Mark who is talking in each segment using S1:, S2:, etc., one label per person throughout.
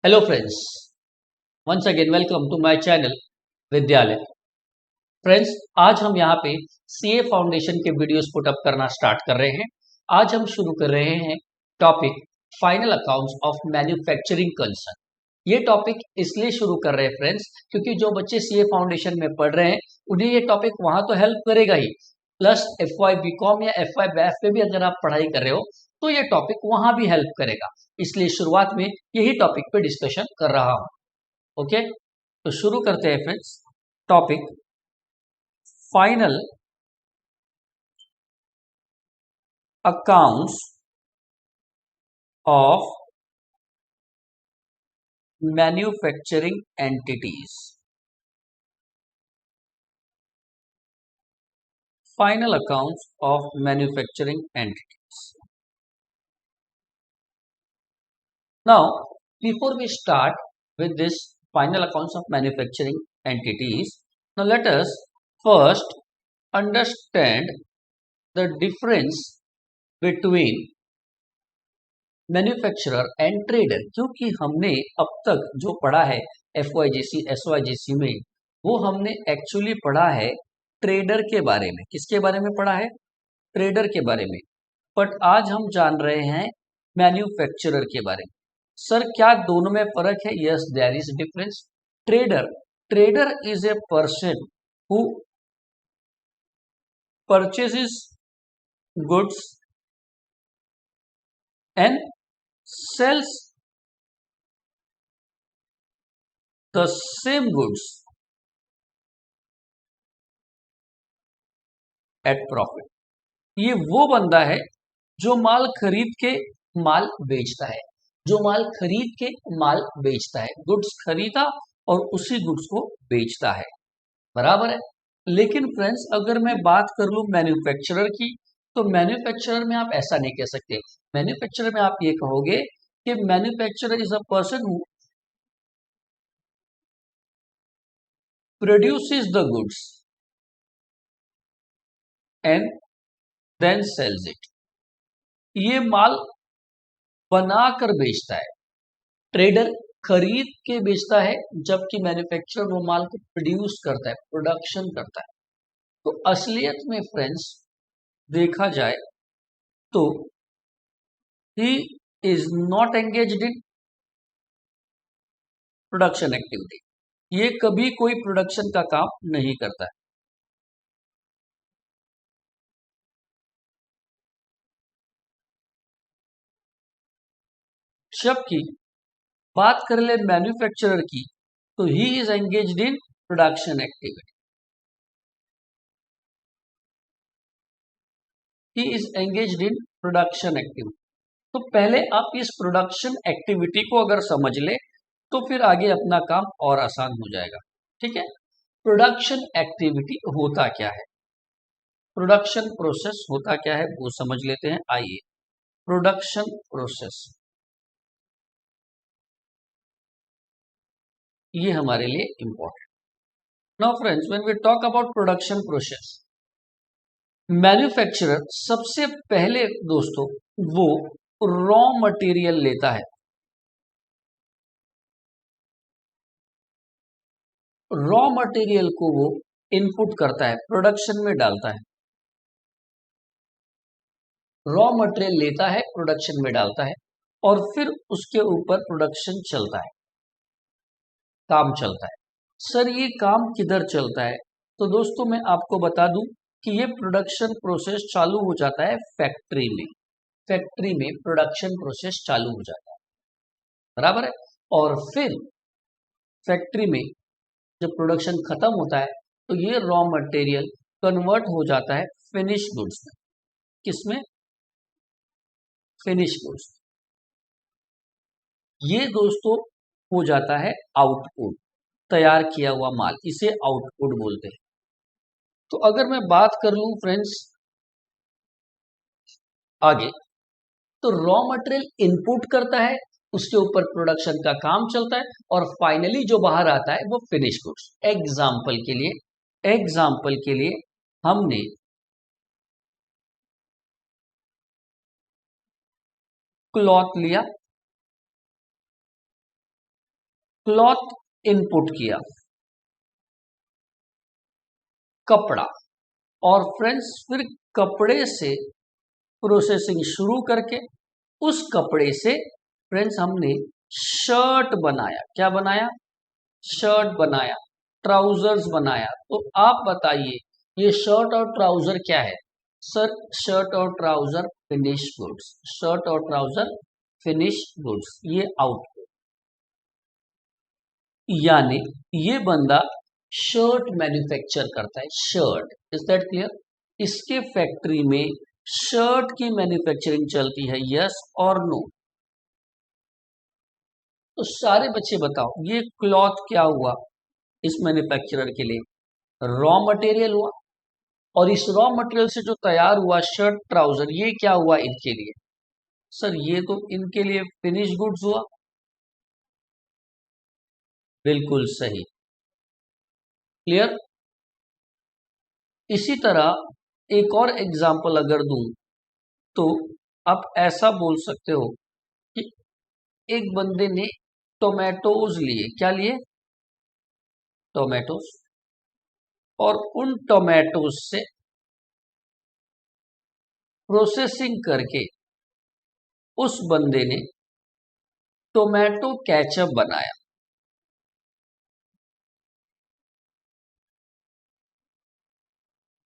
S1: Hello friends, once again welcome to my channel Vidyalaya. Friends, आज हम यहाँ पे सीए फाउंडेशन के वीडियोस पुट अप करना स्टार्ट कर रहे हैं। आज हम शुरू कर रहे हैं topic final accounts of manufacturing concern. ये टॉपिक इसलिए शुरू कर रहे हैं फ्रेंड्स, क्योंकि जो बच्चे सीए फाउंडेशन में पढ़ रहे हैं उन्हें ये टॉपिक वहां तो हेल्प करेगा ही, plus F Y B com या एफ वाई बैफ पे भी अगर आप पढ़ाई कर रहे हो तो ये टॉपिक वहां भी हेल्प करेगा। इसलिए शुरुआत में यही टॉपिक पे डिस्कशन कर रहा हूं। ओके, तो शुरू करते हैं friends. Topic final accounts of manufacturing entities. Final accounts of manufacturing entities. Now before we start with this final accounts of manufacturing entities, now let us first understand the difference between manufacturer and trader. क्योंकि हमने अब तक जो पढ़ा है FYGC SYGC में, वो हमने एक्चुअली पढ़ा है ट्रेडर के बारे में। किसके बारे में पढ़ा है? ट्रेडर के बारे में। बट आज हम जान रहे हैं मैन्युफैक्चरर के बारे में। सर, क्या दोनों में फर्क है? Yes, there is difference. Trader trader is a person who purchases goods and sells the same goods at profit। ये वो बंदा है जो माल खरीद के माल बेचता है, जो माल खरीद के माल बेचता है। गुड्स खरीदा और उसी गुड्स को बेचता है, बराबर है। लेकिन फ्रेंड्स, अगर मैं बात कर लूं मैन्युफैक्चरर की, तो मैन्युफैक्चरर में आप ऐसा नहीं कह सकते। मैन्युफैक्चरर में आप ये कहोगे कि manufacturer is a person who produces the goods and then sells it। ये माल बनाकर बेचता है। ट्रेडर खरीद के बेचता है, जबकि मैन्युफैक्चरर वो माल को प्रोड्यूस करता है, प्रोडक्शन करता है। तो असलियत में फ्रेंड्स देखा जाए तो he is not engaged in production activity. ये कभी कोई प्रोडक्शन का काम नहीं करता है। जबकि बात कर ले मैन्युफैक्चरर की, तो he is engaged in production activity. He is engaged in production activity. तो पहले आप इस प्रोडक्शन एक्टिविटी को अगर समझ ले तो फिर आगे अपना काम और आसान हो जाएगा। ठीक है, प्रोडक्शन एक्टिविटी होता क्या है, प्रोडक्शन प्रोसेस होता क्या है, वो समझ लेते हैं। आइए, प्रोडक्शन प्रोसेस ये हमारे लिए important. Now friends, when we talk about production process, manufacturer सबसे पहले दोस्तों वो रॉ मटेरियल लेता है। रॉ मटेरियल को वो इनपुट करता है, प्रोडक्शन में डालता है। रॉ मटेरियल लेता है, प्रोडक्शन में डालता है, और फिर उसके ऊपर प्रोडक्शन चलता है, काम चलता है। सर, ये काम किधर चलता है? तो दोस्तों मैं आपको बता दूं कि ये प्रोडक्शन प्रोसेस चालू हो जाता है फैक्ट्री में। फैक्ट्री में प्रोडक्शन प्रोसेस चालू हो जाता है, बराबर है। और फिर फैक्ट्री में जब प्रोडक्शन खत्म होता है तो ये रॉ मटेरियल कन्वर्ट हो जाता है फिनिश गुड्स में। किसमें? Finish goods. ये दोस्तों हो जाता है आउटपुट, तैयार किया हुआ माल, इसे आउटपुट बोलते हैं। तो अगर मैं बात कर लूं फ्रेंड्स आगे, तो रॉ मटेरियल इनपुट करता है, उसके ऊपर प्रोडक्शन का काम चलता है, और फाइनली जो बाहर आता है वो फिनिश गुड्स। एग्जाम्पल के लिए हमने क्लॉथ लिया, क्लॉथ इनपुट किया, कपड़ा, और फ्रेंड्स फिर कपड़े से प्रोसेसिंग शुरू करके उस कपड़े से फ्रेंड्स हमने शर्ट बनाया। क्या बनाया? शर्ट बनाया, ट्राउजर्स बनाया। तो आप बताइए ये शर्ट और ट्राउजर क्या है? सर, शर्ट और ट्राउजर फिनिश गुड्स, शर्ट और ट्राउजर फिनिश गुड्स, ये आउटपुट। यानी ये बंदा शर्ट मैन्युफैक्चर करता है, शर्ट। Is that clear? इसके फैक्ट्री में शर्ट की मैन्युफैक्चरिंग चलती है, यस और नो? तो सारे बच्चे बताओ ये क्लॉथ क्या हुआ इस मैन्युफैक्चरर के लिए? रॉ मटेरियल हुआ। और इस रॉ मटेरियल से जो तैयार हुआ शर्ट ट्राउजर, ये क्या हुआ इनके लिए? सर ये तो इनके लिए फिनिश गुड्स हुआ। बिल्कुल सही, क्लियर। इसी तरह एक और एग्जांपल अगर दूं तो आप ऐसा बोल सकते हो कि एक बंदे ने टोमेटोज लिए। क्या लिए? टोमेटोज। और उन टोमेटोज से प्रोसेसिंग करके उस बंदे ने टोमेटो केचप बनाया।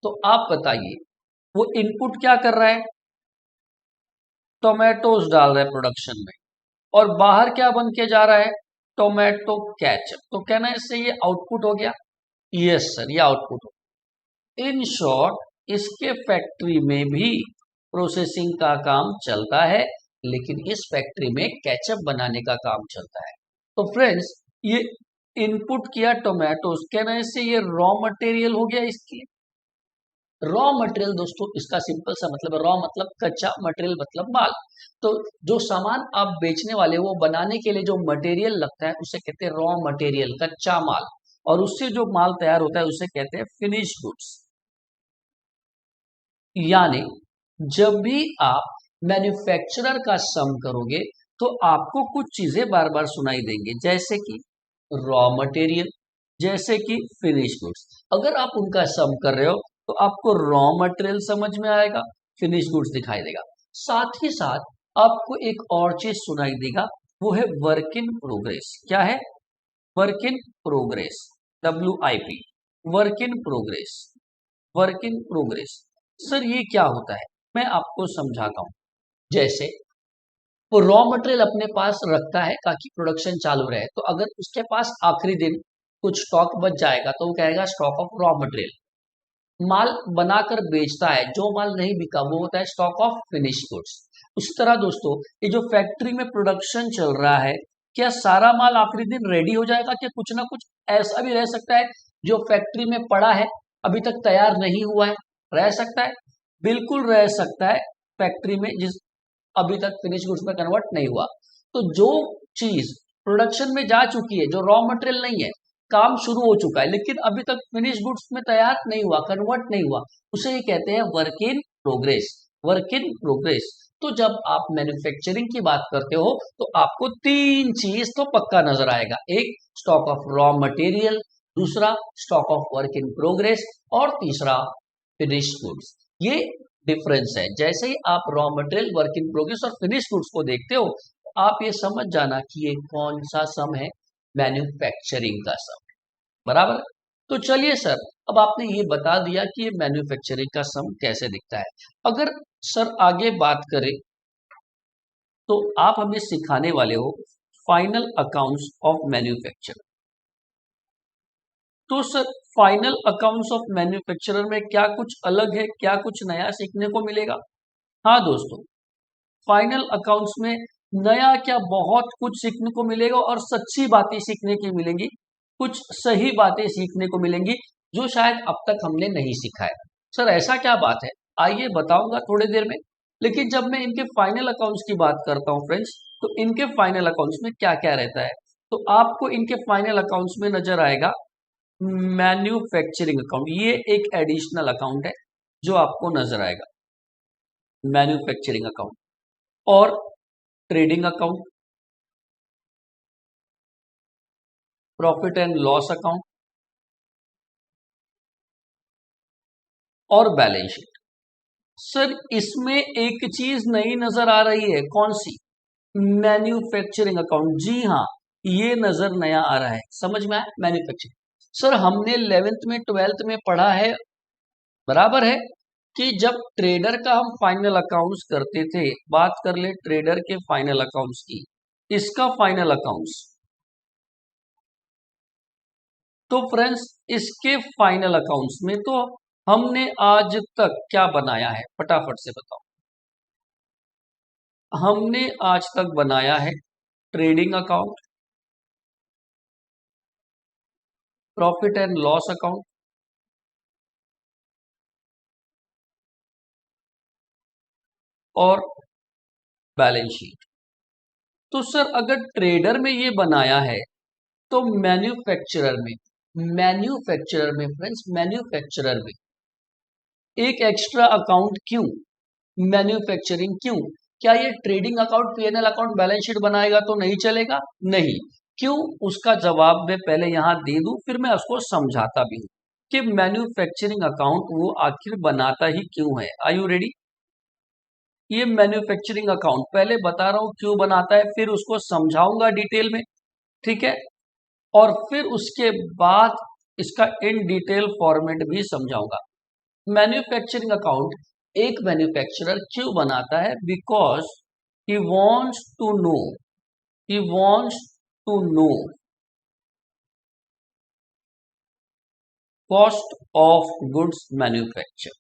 S1: तो आप बताइए वो इनपुट क्या कर रहा है? टोमेटोज डाल रहा है प्रोडक्शन में, और बाहर क्या बन के जा रहा है? Tomato ketchup. तो कहना है इससे ये आउटपुट हो गया। यस सर, ये आउटपुट हो। इन शॉर्ट इसके फैक्ट्री में भी प्रोसेसिंग का काम चलता है, लेकिन इस फैक्ट्री में केचप बनाने का काम चलता है। तो फ्रेंड्स ये इनपुट किया टोमेटोज, कहना है इससे ये रॉ मटेरियल हो गया इसके। रॉ मटेरियल दोस्तों इसका सिंपल सा मतलब है, रॉ मतलब कच्चा, मटेरियल मतलब माल। तो जो सामान आप बेचने वाले वो बनाने के लिए जो मटेरियल लगता है उसे कहते हैं रॉ मटेरियल, कच्चा माल। और उससे जो माल तैयार होता है उसे कहते हैं फिनिश गुड्स। यानी जब भी आप मैन्युफैक्चरर का सम करोगे तो आपको कुछ चीजें बार बार सुनाई देंगे, जैसे कि रॉ मटेरियल, जैसे कि फिनिश गुड्स। अगर आप उनका सम कर रहे हो तो आपको रॉ मटेरियल समझ में आएगा, फिनिश गुड्स दिखाई देगा। साथ ही साथ आपको एक और चीज सुनाई देगा, वो है वर्क इन प्रोग्रेस। क्या है? Work in progress, WIP, work in progress, work in progress. Sir ये क्या होता है? मैं आपको समझाता हूं। जैसे वो रॉ मटेरियल अपने पास रखता है ताकि प्रोडक्शन चालू रहे, तो अगर उसके पास आखिरी दिन कुछ स्टॉक बच जाएगा तो वो कहेगा स्टॉक ऑफ रॉ मटेरियल। माल बनाकर बेचता है, जो माल नहीं बिका वो होता है स्टॉक ऑफ फिनिश गुड्स। उसी तरह दोस्तों ये जो फैक्ट्री में प्रोडक्शन चल रहा है, क्या सारा माल आखिरी दिन रेडी हो जाएगा? क्या कुछ ना कुछ ऐसा भी रह सकता है जो फैक्ट्री में पड़ा है अभी तक तैयार नहीं हुआ है? रह सकता है, बिल्कुल रह सकता है। फैक्ट्री में जिस अभी तक फिनिश गुड्स में कन्वर्ट नहीं हुआ, तो जो चीज प्रोडक्शन में जा चुकी है, जो रॉ मटेरियल नहीं है, काम शुरू हो चुका है लेकिन अभी तक फिनिश गुड्स में तैयार नहीं हुआ, कन्वर्ट नहीं हुआ, उसे ही कहते हैं work in progress, work in progress. तो जब आप मैन्युफैक्चरिंग की बात करते हो तो आपको तीन चीज तो पक्का नजर आएगा, एक स्टॉक ऑफ रॉ मटेरियल, दूसरा stock of work in progress, और तीसरा फिनिश गुड्स। ये डिफरेंस है। जैसे ही आप raw material, work in progress और फिनिश गुड्स को देखते हो तो आप ये समझ जाना कि ये कौन सा सम है? मैन्युफैक्चरिंग का सम। बराबर। तो चलिए सर, अब आपने ये बता दिया कि ये मैन्युफैक्चरिंग का सम कैसे दिखता है। अगर सर आगे बात करें तो आप हमें सिखाने वाले हो फाइनल अकाउंट्स ऑफ मैन्युफैक्चर। तो sir final accounts of manufacturer में क्या कुछ अलग है, क्या कुछ नया सीखने को मिलेगा? हाँ दोस्तों, फाइनल अकाउंट्स में नया क्या, बहुत कुछ सीखने को मिलेगा और सच्ची बातें सीखने की मिलेंगी, कुछ सही बातें सीखने को मिलेंगी जो शायद अब तक हमने नहीं सीखा है। सर ऐसा क्या बात है? आइए बताऊंगा थोड़ी देर में। लेकिन जब मैं इनके फाइनल अकाउंट्स की बात करता हूं फ्रेंड्स, तो इनके फाइनल अकाउंट्स में क्या क्या रहता है? तो आपको इनके फाइनल अकाउंट्स में नजर आएगा मैन्युफैक्चरिंग अकाउंट, ये एक एडिशनल अकाउंट है जो आपको नजर आएगा, मैन्युफैक्चरिंग अकाउंट। और trading account, profit and loss account और बैलेंस शीट। सर इसमें एक चीज नई नजर आ रही है, कौन सी? Manufacturing account. जी हाँ, ये नजर नया आ रहा है, समझ में आया? मैन्युफैक्चरिंग। सर हमने 11th में 12th में पढ़ा है, बराबर है, कि जब ट्रेडर का हम फाइनल अकाउंट्स करते थे, बात कर ले ट्रेडर के फाइनल अकाउंट्स की, इसका फाइनल अकाउंट्स, तो फ्रेंड्स इसके फाइनल अकाउंट्स में तो हमने आज तक क्या बनाया है, फटाफट से बताओ। हमने आज तक बनाया है trading account, profit and loss account और बैलेंस शीट। तो सर अगर ट्रेडर में ये बनाया है तो मैन्युफैक्चरर में फ्रेंड्स, मैन्युफैक्चरर में एक एक्स्ट्रा अकाउंट क्यों? मैन्युफैक्चरिंग क्यों? क्या ये trading account, PNL account, balance sheet बनाएगा तो नहीं चलेगा? नहीं। क्यों? उसका जवाब मैं पहले यहां दे दूं, फिर मैं उसको समझाता भी हूं कि मैन्युफैक्चरिंग अकाउंट वो आखिर बनाता ही क्यों है। Are you ready? ये मैन्युफैक्चरिंग अकाउंट पहले बता रहा हूं क्यों बनाता है, फिर उसको समझाऊंगा डिटेल में, ठीक है? और फिर उसके बाद इसका इन डिटेल फॉर्मेट भी समझाऊंगा। मैन्युफैक्चरिंग अकाउंट एक मैन्युफैक्चरर क्यों बनाता है? Because he wants to know, he wants to know cost of goods manufacture,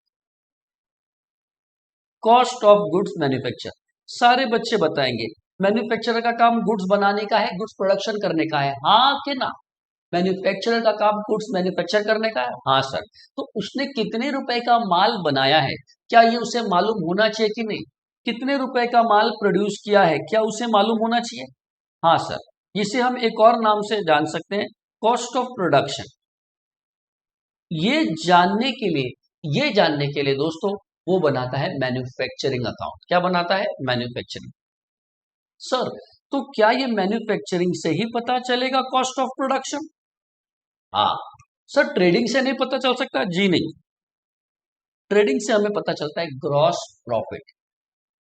S1: cost of goods manufacture. सारे बच्चे बताएंगे मैन्युफैक्चरर का काम गुड्स बनाने का है, गुड्स प्रोडक्शन करने का है, हाँ कि ना? मैन्युफैक्चरर का काम गुड्स मैन्युफैक्चर करने का है, हाँ सर। तो उसने कितने रुपए का माल बनाया है, क्या ये उसे मालूम होना चाहिए कि नहीं? कितने रुपए का माल प्रोड्यूस किया है, क्या उसे मालूम होना चाहिए? हाँ सर। इसे हम एक और नाम से जान सकते हैं, कॉस्ट ऑफ प्रोडक्शन। ये जानने के लिए, ये जानने के लिए दोस्तों वो बनाता है मैन्युफैक्चरिंग अकाउंट। क्या बनाता है? मैन्युफैक्चरिंग। सर तो क्या ये मैन्युफैक्चरिंग से ही पता चलेगा कॉस्ट ऑफ प्रोडक्शन? हाँ सर। ट्रेडिंग से नहीं पता चल सकता? जी नहीं। ट्रेडिंग से हमें पता चलता है ग्रॉस प्रॉफिट,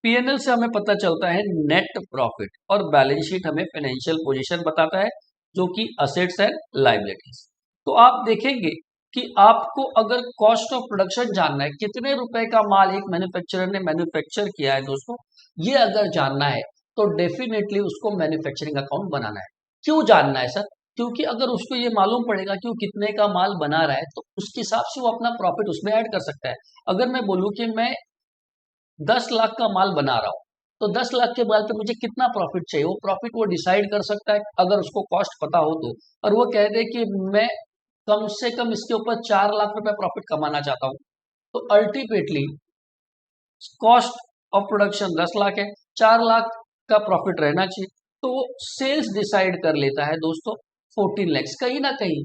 S1: पीएनएल से हमें पता चलता है नेट प्रॉफिट, और बैलेंस शीट हमें फाइनेंशियल पोजीशन बताता है जो कि असेट्स एंड लायबिलिटीज। तो आप देखेंगे कि आपको अगर कॉस्ट ऑफ प्रोडक्शन जानना है, कितने रुपए का माल एक मैन्युफैक्चरर ने मैन्युफैक्चर किया है दोस्तों, ये अगर जानना है तो डेफिनेटली उसको मैन्युफैक्चरिंग अकाउंट बनाना है। क्यों जानना है सर? क्योंकि अगर उसको ये मालूम पड़ेगा कि वो कितने का माल बना रहा है तो उसके हिसाब से वो अपना प्रॉफिट उसमें ऐड कर सकता है। अगर मैं बोलूं कि मैं 10 लाख का माल बना रहा हूं, तो 10 लाख के माल पे मुझे कितना प्रॉफिट चाहिए, वो प्रॉफिट वो डिसाइड कर सकता है अगर उसको कॉस्ट पता हो तो। और वो कह दे कि मैं कम से कम इसके ऊपर 4 लाख रुपए प्रॉफिट कमाना चाहता हूं, तो ultimately cost of production 10 lakh है, 4 लाख का प्रॉफिट रहना चाहिए, तो वो सेल्स डिसाइड कर लेता है दोस्तों 14 लैक्स। कहीं ना कहीं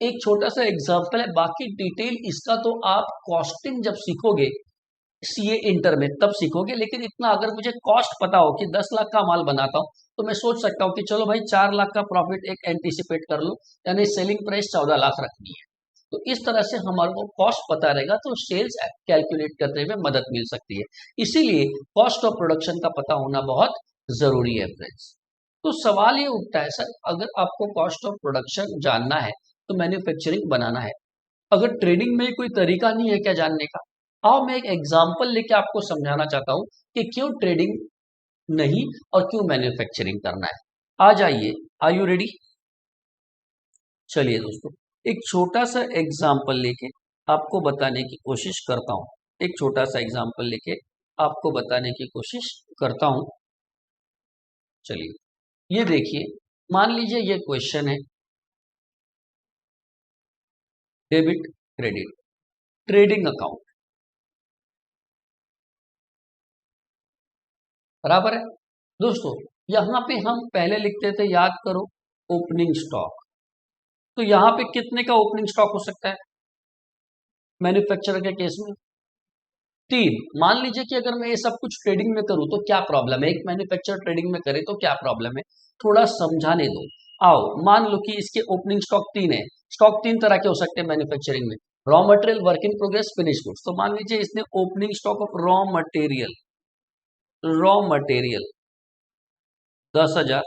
S1: एक छोटा सा एग्जांपल है, बाकी डिटेल इसका तो आप कॉस्टिंग जब सीखोगे सीए इंटर में तब सीखोगे, लेकिन इतना अगर मुझे कॉस्ट पता हो कि 10 लाख का माल बनाता हूं, तो मैं सोच सकता हूं कि चलो भाई 4 लाख का प्रॉफिट एक एंटीसिपेट कर लो, यानी सेलिंग प्राइस 14 लाख रखनी है। तो इस तरह से हमारे को कॉस्ट पता रहेगा तो सेल्स कैलकुलेट करने में मदद मिल सकती है। इसीलिए कॉस्ट ऑफ प्रोडक्शन का पता होना बहुत जरूरी है फ्रेंड्स। तो सवाल ये उठता है सर, अगर आपको कॉस्ट ऑफ प्रोडक्शन जानना है तो मैन्युफैक्चरिंग बनाना है, अगर ट्रेडिंग में कोई तरीका नहीं है क्या जानने का? आओ मैं एक एग्जांपल लेके आपको समझाना चाहता हूं कि क्यों ट्रेडिंग नहीं और क्यों मैन्युफैक्चरिंग करना है। आ जाइए, आर यू रेडी? चलिए दोस्तों, एक छोटा सा एग्जांपल लेके आपको बताने की कोशिश करता हूं। एक छोटा सा एग्जांपल लेके आपको बताने की कोशिश करता हूं। चलिए ये देखिए, मान लीजिए ये क्वेश्चन है, डेबिट क्रेडिट ट्रेडिंग अकाउंट, बराबर है दोस्तों। यहां पे हम पहले लिखते थे, याद करो, ओपनिंग स्टॉक। तो यहां पे कितने का ओपनिंग स्टॉक हो सकता है मैन्युफैक्चरर के केस में? 3। मान लीजिए कि अगर मैं ये सब कुछ ट्रेडिंग में करूं तो क्या प्रॉब्लम है, एक मैन्युफैक्चरर ट्रेडिंग में करे तो क्या प्रॉब्लम है, थोड़ा समझाने दो। आओ मान लो कि इसके ओपनिंग स्टॉक 3 है। स्टॉक 3 तरह के हो सकते हैं मैन्युफैक्चरिंग में, raw material, work in progress, finish goods. तो मान लीजिए इसने opening stock of raw material 10,000,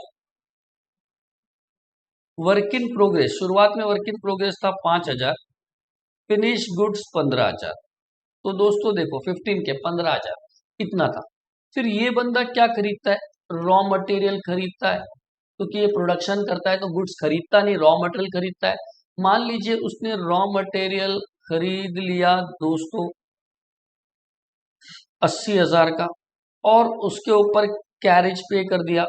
S1: work in progress शुरुआत में वर्क इन प्रोग्रेस था 5,000, फिनिश गुड्स 15,000। तो दोस्तों देखो 15 के 15,000 इतना था। फिर ये बंदा क्या खरीदता है, रॉ मटेरियल खरीदता है, क्योंकि ये प्रोडक्शन करता है तो गुड्स खरीदता नहीं, रॉ मटेरियल खरीदता है। मान लीजिए उसने रॉ मटेरियल खरीद लिया दोस्तों 80,000 का, और उसके ऊपर कैरेज पे कर दिया,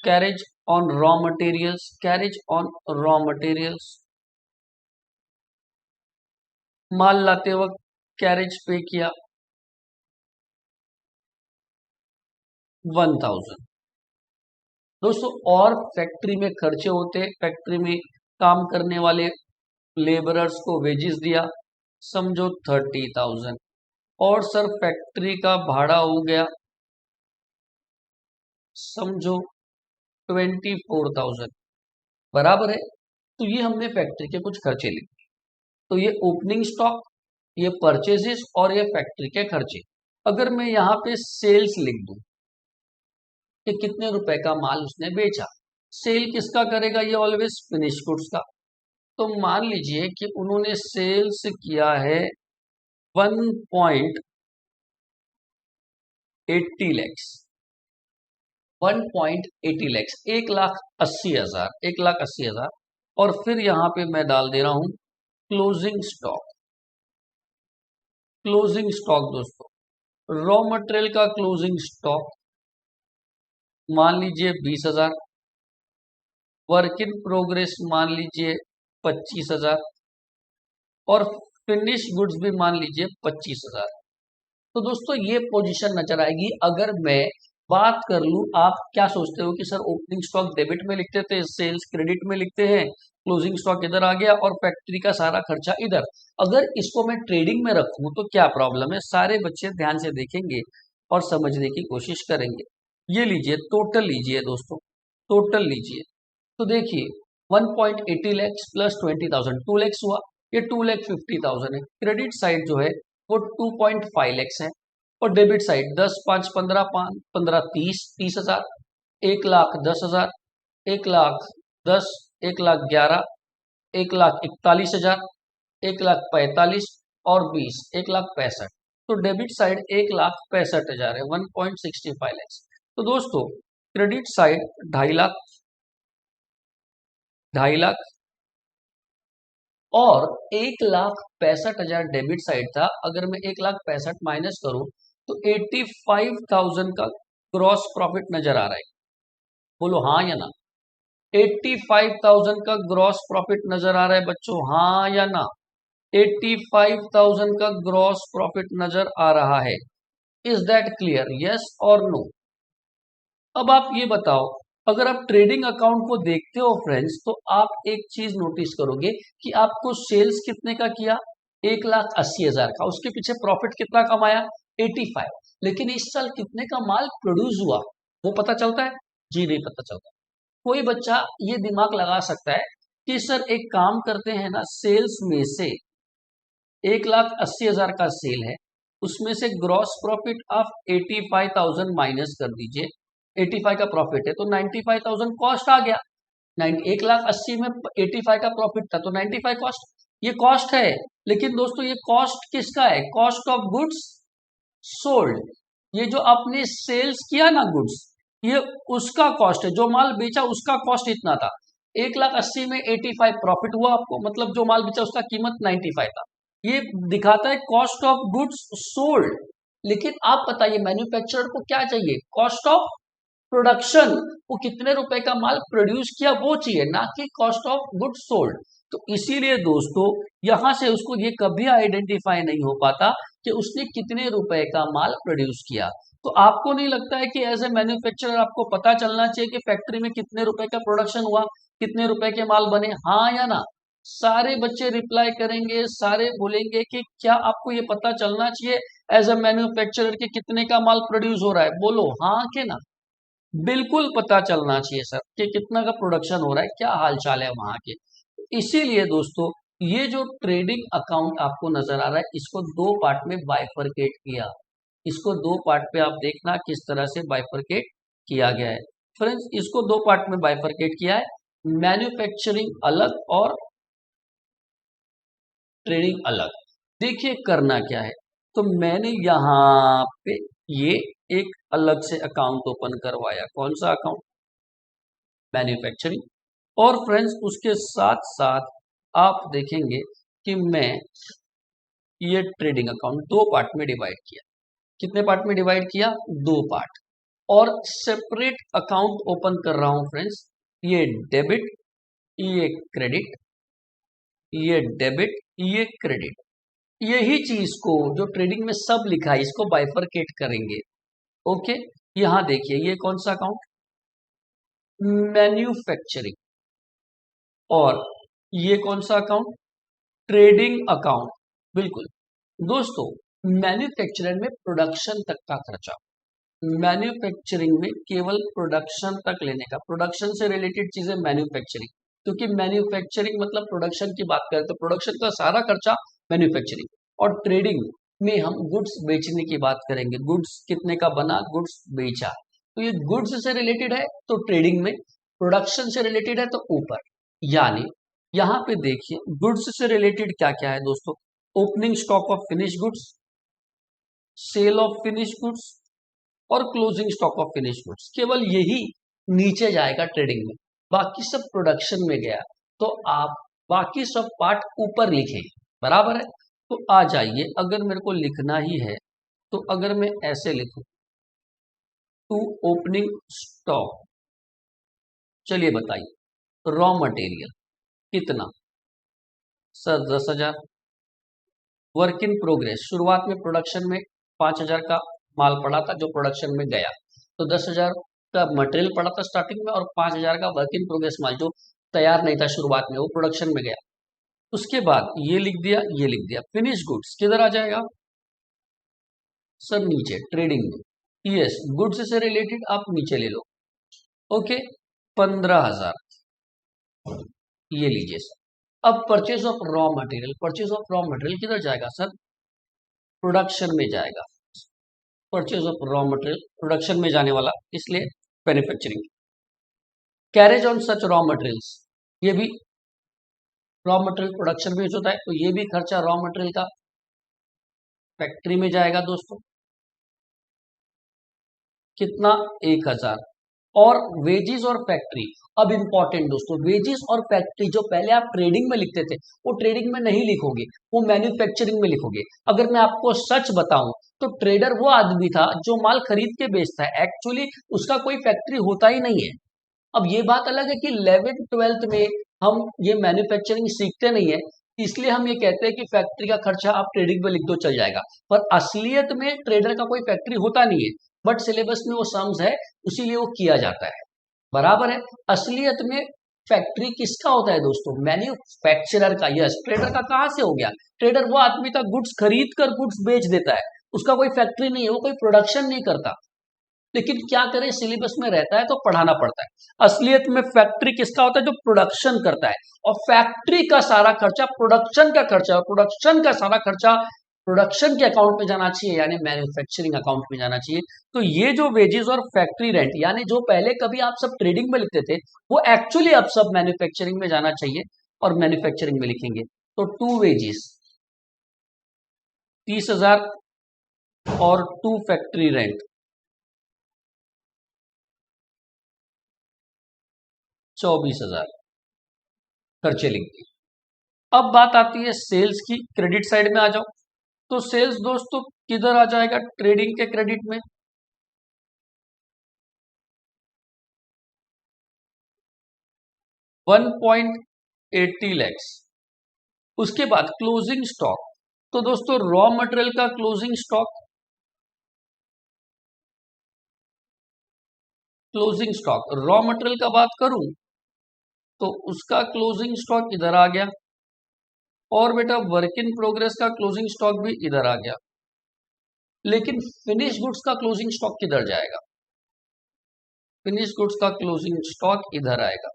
S1: carriage on raw materials, carriage on raw materials. माल लाते वक्त कैरेज पे किया 1,000 दोस्तों। और फैक्ट्री में खर्चे होते हैं, फैक्ट्री में काम करने वाले लेबरर्स को वेजेस दिया, समझो 30,000। और सर फैक्ट्री का भाड़ा हो गया समझो 24,000, बराबर है। तो ये हमने फैक्ट्री के कुछ खर्चे लिखे। तो ये ओपनिंग स्टॉक, ये परचेजेस और ये फैक्ट्री के खर्चे। अगर मैं यहाँ पे सेल्स लिख दूं कि कितने रुपए का माल उसने बेचा, सेल किसका करेगा, ये ऑलवेज फिनिश गुड्स का। तो मान लीजिए कि उन्होंने सेल्स किया है 1.80 लैक्स, 1.80 लैक्स, 1,80,000, 1,80,000। और फिर यहां पे मैं डाल दे रहा हूं क्लोजिंग स्टॉक। क्लोजिंग स्टॉक दोस्तों, रॉ मटेरियल का क्लोजिंग स्टॉक मान लीजिए 20,000, वर्क इन प्रोग्रेस मान लीजिए 25,000, और फिनिश गुड्स भी मान लीजिए 25,000। तो दोस्तों ये पोजीशन नजर आएगी। अगर मैं बात कर लूं, आप क्या सोचते हो कि सर ओपनिंग स्टॉक डेबिट में लिखते थे, सेल्स क्रेडिट में लिखते हैं, क्लोजिंग स्टॉक इधर आ गया और फैक्ट्री का सारा खर्चा इधर। अगर इसको मैं ट्रेडिंग में रखूं तो क्या प्रॉब्लम है, सारे बच्चे ध्यान से देखेंगे और समझने की कोशिश करेंगे। ये लीजिए टोटल, लीजिए दोस्तों टोटल लीजिए। तो देखिए 1.80 लैक्स प्लस 20,000 2 लैक्स हुआ, ये 2,50,000 है। क्रेडिट साइड जो है वो 2.5 लैक्स है, और डेबिट साइड 10 5 15 5 15 30 30,000, 1,10,000, 1,10, 1,11, 1,41,000, 1,45 और 20, 1,65। तो डेबिट साइड 1,65,000 है, 1.65 लैक्स। तो दोस्तों क्रेडिट साइड 2.5 लाख, 2.5 लाख, और 1,65,000 डेबिट साइड था। अगर मैं 1,65,000 माइनस करूं तो 85,000 का ग्रॉस प्रॉफिट नजर आ रहा है। बोलो हाँ या ना, 85,000 का ग्रॉस प्रॉफिट नजर आ रहा है बच्चों, हाँ या ना। 85,000 का ग्रॉस प्रॉफिट नजर आ रहा है। इज दैट क्लियर, यस और नो? अब आप ये बताओ, अगर आप ट्रेडिंग अकाउंट को देखते हो फ्रेंड्स, तो आप एक चीज नोटिस करोगे कि आपको सेल्स कितने का किया, 1,80,000 का, उसके पीछे प्रॉफिट कितना कमाया, 85। लेकिन इस साल कितने का माल प्रोड्यूस हुआ वो पता चलता है? जी नहीं पता चलता। कोई बच्चा ये दिमाग लगा सकता है कि सर एक काम करते हैं ना, सेल्स में से 1,80,000 का सेल है, उसमें से ग्रॉस प्रॉफिट ऑफ 85,000 माइनस कर दीजिए। 85 का प्रॉफिट है तो 95,000 कॉस्ट आ गया। 1,80,000 में 85 का प्रॉफिट था तो 95 कॉस्ट, ये कॉस्ट है। लेकिन दोस्तों ये कॉस्ट किसका है, कॉस्ट ऑफ गुड्स सोल्ड। ये जो आपने सेल्स किया ना गुड्स, ये उसका कॉस्ट है, जो माल बेचा उसका कॉस्ट इतना था। 1,80,000 में 85 प्रॉफिट हुआ आपको, मतलब जो माल बेचा उसका कीमत 95 था। ये दिखाता है कॉस्ट ऑफ गुड्स सोल्ड। लेकिन आप बताइए मैन्युफैक्चरर को क्या चाहिए, कॉस्ट ऑफ प्रोडक्शन, वो कितने रुपए का माल प्रोड्यूस किया वो चाहिए, ना कि कॉस्ट ऑफ गुड्स सोल्ड। तो इसीलिए दोस्तों यहां से उसको ये कभी आइडेंटिफाई नहीं हो पाता कि उसने कितने रुपए का माल प्रोड्यूस किया। तो आपको नहीं लगता है कि एज ए मैन्युफैक्चरर आपको पता चलना चाहिए कि फैक्ट्री में कितने रुपए का प्रोडक्शन हुआ, कितने रुपए के माल बने, हाँ या ना? सारे बच्चे रिप्लाई करेंगे, सारे बोलेंगे कि क्या आपको ये पता चलना चाहिए एज ए मैन्युफैक्चरर कि कितने का माल प्रोड्यूस हो रहा है। बोलो हाँ कि ना। बिल्कुल पता चलना चाहिए सर कि कितना का प्रोडक्शन हो रहा है, क्या हाल चाल है वहां के। इसीलिए दोस्तों ये जो ट्रेडिंग अकाउंट आपको नजर आ रहा है इसको दो पार्ट में बाइफरकेट किया। इसको दो पार्ट पे आप देखना किस तरह से बाइफरकेट किया गया है। फ्रेंड्स इसको दो पार्ट में बाइफरकेट किया है, मैन्युफैक्चरिंग अलग और ट्रेडिंग अलग। देखिए करना क्या है, तो मैंने यहाँ पे ये एक अलग से अकाउंट ओपन करवाया। कौन सा अकाउंट? मैन्युफैक्चरिंग। और फ्रेंड्स उसके साथ साथ आप देखेंगे कि मैं ये ट्रेडिंग अकाउंट दो पार्ट में डिवाइड किया। कितने पार्ट में डिवाइड किया? दो पार्ट। और सेपरेट अकाउंट ओपन कर रहा हूं फ्रेंड्स, ये डेबिट, ये क्रेडिट, ये डेबिट, ये क्रेडिट। यही चीज को जो ट्रेडिंग में सब लिखा है इसको बाइफरकेट करेंगे। ओके, यहां देखिए ये कौन सा अकाउंट? मैन्युफैक्चरिंग। और ये कौन सा अकाउंट? Trading account. बिल्कुल दोस्तों, मैन्युफैक्चरिंग में प्रोडक्शन तक का खर्चा, मैन्युफैक्चरिंग में केवल प्रोडक्शन तक लेने का, प्रोडक्शन से रिलेटेड चीजें मैन्युफैक्चरिंग, क्योंकि मैन्युफैक्चरिंग मतलब प्रोडक्शन की बात करें तो प्रोडक्शन का सारा खर्चा मैन्युफैक्चरिंग। और ट्रेडिंग में हम गुड्स बेचने की बात करेंगे, गुड्स कितने का बना, गुड्स बेचा, तो ये गुड्स से रिलेटेड है तो ट्रेडिंग में, प्रोडक्शन से रिलेटेड है तो ऊपर। यानी यहां पे देखिए गुड्स से रिलेटेड क्या क्या है दोस्तों? Opening stock of finish goods, sale of finish goods और closing stock of finish goods. केवल यही नीचे जाएगा ट्रेडिंग में, बाकी सब प्रोडक्शन में गया। तो आप बाकी सब पार्ट ऊपर लिखें, बराबर है। तो आ जाइए, अगर मेरे को लिखना ही है तो अगर मैं ऐसे लिखूं टू ओपनिंग स्टॉक, चलिए बताइए रॉ मटेरियल कितना? सर 10,000। वर्क इन प्रोग्रेस, शुरुआत में प्रोडक्शन में 5,000 का माल पड़ा था जो प्रोडक्शन में गया, तो 10,000 का मटेरियल पड़ा था स्टार्टिंग में और 5,000 का वर्क इन प्रोग्रेस माल जो तैयार नहीं था शुरुआत में वो प्रोडक्शन में गया। उसके बाद ये लिख दिया, ये लिख दिया। फिनिश गुड्स किधर आ जाएगा? सर नीचे ट्रेडिंग में। यस, गुड्स से रिलेटेड आप नीचे ले लो। ओके, 15,000 ये लीजिए सर। अब purchase of raw material, purchase of raw material किधर जाएगा सर? प्रोडक्शन में जाएगा। Purchase of raw material production में जाने वाला, इसलिए manufacturing. Carriage on such raw materials, ये भी रॉ मटेरियल प्रोडक्शन में यूज होता है, तो ये भी खर्चा रॉ मटेरियल का फैक्ट्री में जाएगा दोस्तों। कितना? 1,000। और वेजिस और फैक्ट्री, अब इंपॉर्टेंट दोस्तों, वेजिस और फैक्ट्री जो पहले आप ट्रेडिंग में लिखते थे वो ट्रेडिंग में नहीं लिखोगे, वो मैन्युफैक्चरिंग में लिखोगे। अगर मैं आपको सच बताऊं तो ट्रेडर वो आदमी था जो माल खरीद के बेचता है, एक्चुअली उसका कोई फैक्ट्री होता ही नहीं है। अब ये बात अलग है कि 11th 12th में हम ये मैन्युफैक्चरिंग सीखते नहीं है, इसलिए हम ये कहते हैं कि फैक्ट्री का खर्चा आप ट्रेडिंग में लिख दो चल जाएगा, पर असलियत में ट्रेडर का कोई फैक्ट्री होता नहीं है। बट सिलेबस में वो सम्स है, इसीलिए वो किया जाता है, बराबर है। असलियत में फैक्ट्री किसका होता है दोस्तों? मैन्युफैक्चरर का। यस, ट्रेडर का कहां से हो गया? ट्रेडर वो आदमी था गुड्स खरीद कर गुड्स बेच देता है, उसका कोई फैक्ट्री नहीं है, वो कोई प्रोडक्शन नहीं करता। लेकिन क्या करें, सिलेबस में रहता है तो पढ़ाना पड़ता है। असलियत में फैक्ट्री किसका होता है? जो प्रोडक्शन करता है। और फैक्ट्री का सारा खर्चा प्रोडक्शन का खर्चा, और प्रोडक्शन का सारा खर्चा प्रोडक्शन के अकाउंट में जाना चाहिए, यानी मैन्युफैक्चरिंग अकाउंट में जाना चाहिए। तो ये जो वेजेस और फैक्ट्री रेंट, यानी जो पहले कभी आप सब ट्रेडिंग में लिखते थे वो एक्चुअली अब सब मैन्युफैक्चरिंग में जाना चाहिए, और मैन्युफैक्चरिंग में लिखेंगे। तो टू वेजेस 30,000 और टू फैक्ट्री रेंट 24,000 खर्चे लिख दिए। अब बात आती है सेल्स की, क्रेडिट साइड में आ जाओ। तो सेल्स दोस्तों किधर आ जाएगा? ट्रेडिंग के क्रेडिट में। 1.80 लैक्स। उसके बाद क्लोजिंग स्टॉक, तो दोस्तों रॉ मटेरियल का closing stock, closing stock raw material का बात करूं तो उसका क्लोजिंग स्टॉक इधर आ गया, और बेटा वर्क इन प्रोग्रेस का क्लोजिंग स्टॉक भी इधर आ गया। लेकिन फिनिश गुड्स का क्लोजिंग स्टॉक किधर जाएगा? फिनिश गुड्स का क्लोजिंग स्टॉक इधर आएगा,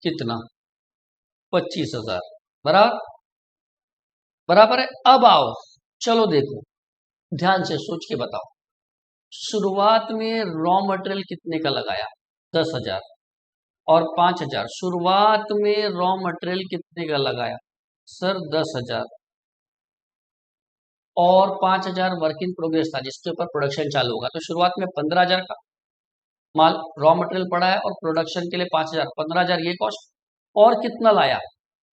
S1: कितना? 25,000। बराबर, बराबर है। अब आओ, चलो देखो, ध्यान से सोच के बताओ। शुरुआत में रॉ मटेरियल कितने का लगाया? 10,000 और 5,000। शुरुआत में रॉ मटेरियल कितने का लगाया सर? 10,000 और 5,000 वर्क इन प्रोग्रेस था जिसके ऊपर प्रोडक्शन चालू होगा, तो शुरुआत में 15,000 का माल रॉ मटेरियल पड़ा है और प्रोडक्शन के लिए 5,000, 15,000 ये कॉस्ट, और कितना लाया?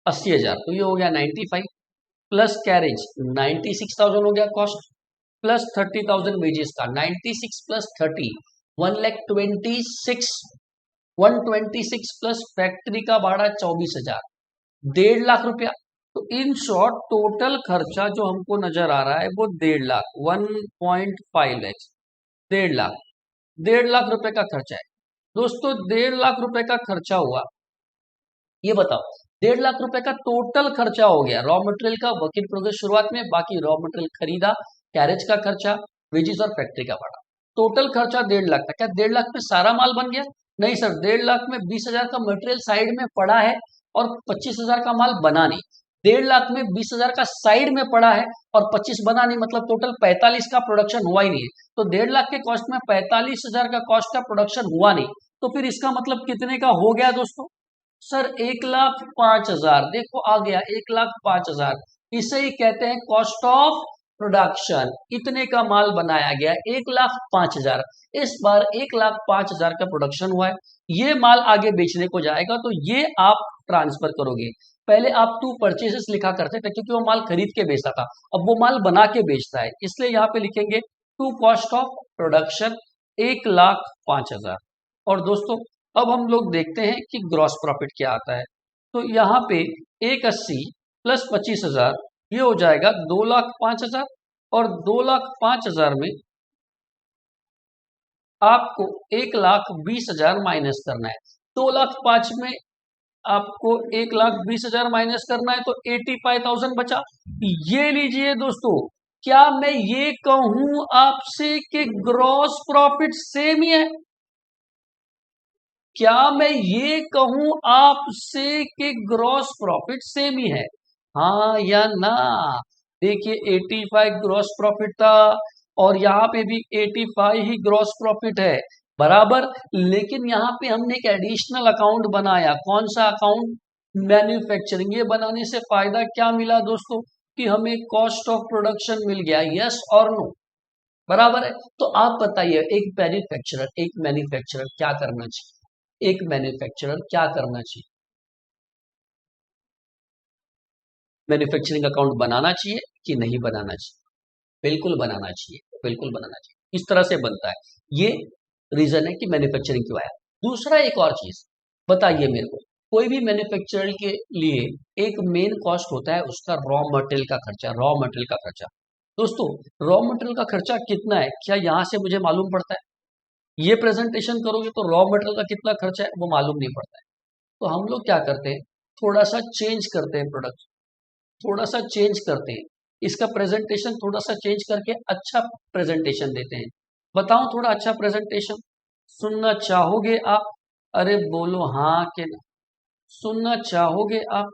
S1: 80,000, तो ये हो गया 95 प्लस कैरेज 96,000 हो गया कॉस्ट, प्लस 30,000 वेजेस का। 96 प्लस 30 1,26,000, 126 प्लस फैक्ट्री का भाड़ा 24,000, 1.5 लाख रुपया। तो इन शॉर्ट टोटल खर्चा जो हमको नजर आ रहा है वो 1.5 लाख, 1.5 लैक्स, 1.5 लाख, 1.5 लाख रुपए का खर्चा है दोस्तों। 1.5 लाख रुपए का खर्चा हुआ, ये बताओ 1.5 लाख रुपए का टोटल खर्चा हो गया रॉ मटेरियल का, वर्क इन प्रोग्रेस शुरुआत में, बाकी रॉ मटेरियल खरीदा, कैरेज का खर्चा, वेजेस और फैक्ट्री का भाड़ा। टोटल खर्चा 1.5 लाख का। क्या 1.5 लाख में सारा माल बन गया? नहीं सर, 1.5 लाख में 20,000 का मटेरियल साइड में पड़ा है और 25,000 का माल बना नहीं। 1.5 लाख में 20,000 का साइड में पड़ा है और 25 बना नहीं, मतलब टोटल 45 का प्रोडक्शन हुआ ही नहीं है। तो 1.5 लाख के कॉस्ट में 45,000 का कॉस्ट का प्रोडक्शन हुआ नहीं, तो फिर इसका मतलब कितने का हो गया दोस्तों? सर 1,05,000। देखो आ गया 1,05,000, इसे ही कहते हैं कॉस्ट ऑफ प्रोडक्शन। इतने का माल बनाया गया 1,05,000। इस बार 1,05,000 का प्रोडक्शन हुआ है, ये माल आगे बेचने को जाएगा, तो ये आप ट्रांसफर करोगे। पहले आप टू परचेसेस लिखा करते थे क्योंकि वो माल खरीद के बेचता था, अब वो माल बना के बेचता है, इसलिए यहाँ पे लिखेंगे टू कॉस्ट ऑफ प्रोडक्शन 1,05,000। और दोस्तों अब हम लोग देखते हैं कि ग्रॉस प्रॉफिट क्या आता है। तो यहाँ पे 180 प्लस 25,000 ये हो जाएगा 2,05,000, और 2,05,000 में आपको 1,20,000 माइनस करना है। 2,05,000 में आपको 1,20,000 माइनस करना है, तो 85,000 बचा। ये लीजिए दोस्तों, क्या मैं ये कहूं आपसे कि ग्रॉस प्रॉफिट सेम ही है? क्या मैं ये कहूं आपसे कि ग्रॉस प्रॉफिट सेम ही है? हाँ या ना? देखिए 85 ग्रॉस प्रॉफिट था और यहाँ पे भी 85 ही ग्रॉस प्रॉफिट है, बराबर। लेकिन यहाँ पे हमने एक एडिशनल अकाउंट बनाया। कौन सा अकाउंट? मैन्युफैक्चरिंग। ये बनाने से फायदा क्या मिला दोस्तों? कि हमें कॉस्ट ऑफ प्रोडक्शन मिल गया। यस और नो? बराबर है। तो आप बताइए, एक मैन्युफैक्चरर क्या करना चाहिए? एक मैन्युफैक्चरर क्या करना चाहिए? मैन्युफैक्चरिंग अकाउंट बनाना चाहिए कि नहीं बनाना चाहिए? बिल्कुल बनाना चाहिए, बिल्कुल बनाना चाहिए। इस तरह से बनता है। ये रीजन है कि मैन्युफैक्चरिंग क्यों आया। दूसरा एक और चीज बताइए मेरे को, कोई भी मैन्युफैक्चरर के लिए एक मेन कॉस्ट होता है उसका रॉ मटेरियल का खर्चा, रॉ मटेरियल का खर्चा। दोस्तों रॉ मटेरियल का खर्चा कितना है, क्या यहां से मुझे मालूम पड़ता है? ये प्रेजेंटेशन करोगे तो रॉ मटेरियल का कितना खर्चा है वो मालूम नहीं पड़ता है। तो हम लोग क्या करते हैं, थोड़ा सा चेंज करते हैं प्रोडक्ट, थोड़ा सा चेंज करते हैं इसका प्रेजेंटेशन, थोड़ा सा चेंज करके अच्छा प्रेजेंटेशन देते हैं। बताओ थोड़ा अच्छा प्रेजेंटेशन सुनना चाहोगे आप? अरे बोलो हाँ के ना। सुनना चाहोगे आप?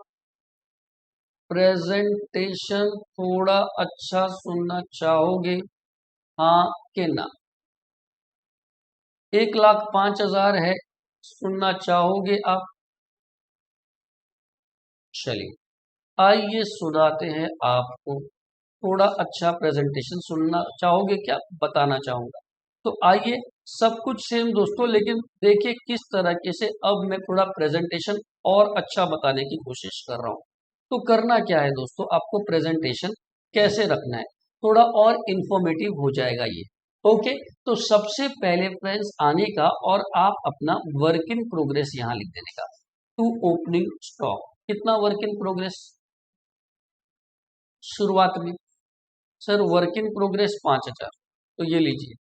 S1: प्रेजेंटेशन थोड़ा अच्छा सुनना चाहोगे, हाँ के ना? 1,05,000 है, सुनना चाहोगे आप? चलिए आइए सुनाते हैं आपको। थोड़ा अच्छा प्रेजेंटेशन सुनना चाहोगे क्या? बताना चाहूंगा। तो आइए, सब कुछ सेम दोस्तों, लेकिन देखिए किस तरीके से अब मैं थोड़ा प्रेजेंटेशन और अच्छा बताने की कोशिश कर रहा हूं। तो करना क्या है दोस्तों, आपको प्रेजेंटेशन कैसे रखना है, थोड़ा और इंफॉर्मेटिव हो जाएगा ये। ओके, तो सबसे पहले फ्रेंड्स आने का और आप अपना वर्क इन प्रोग्रेस यहां लिख देने का। टू ओपनिंग स्टॉक कितना वर्क इन प्रोग्रेस शुरुआत में? सर वर्क इन प्रोग्रेस 5,000, तो ये लीजिए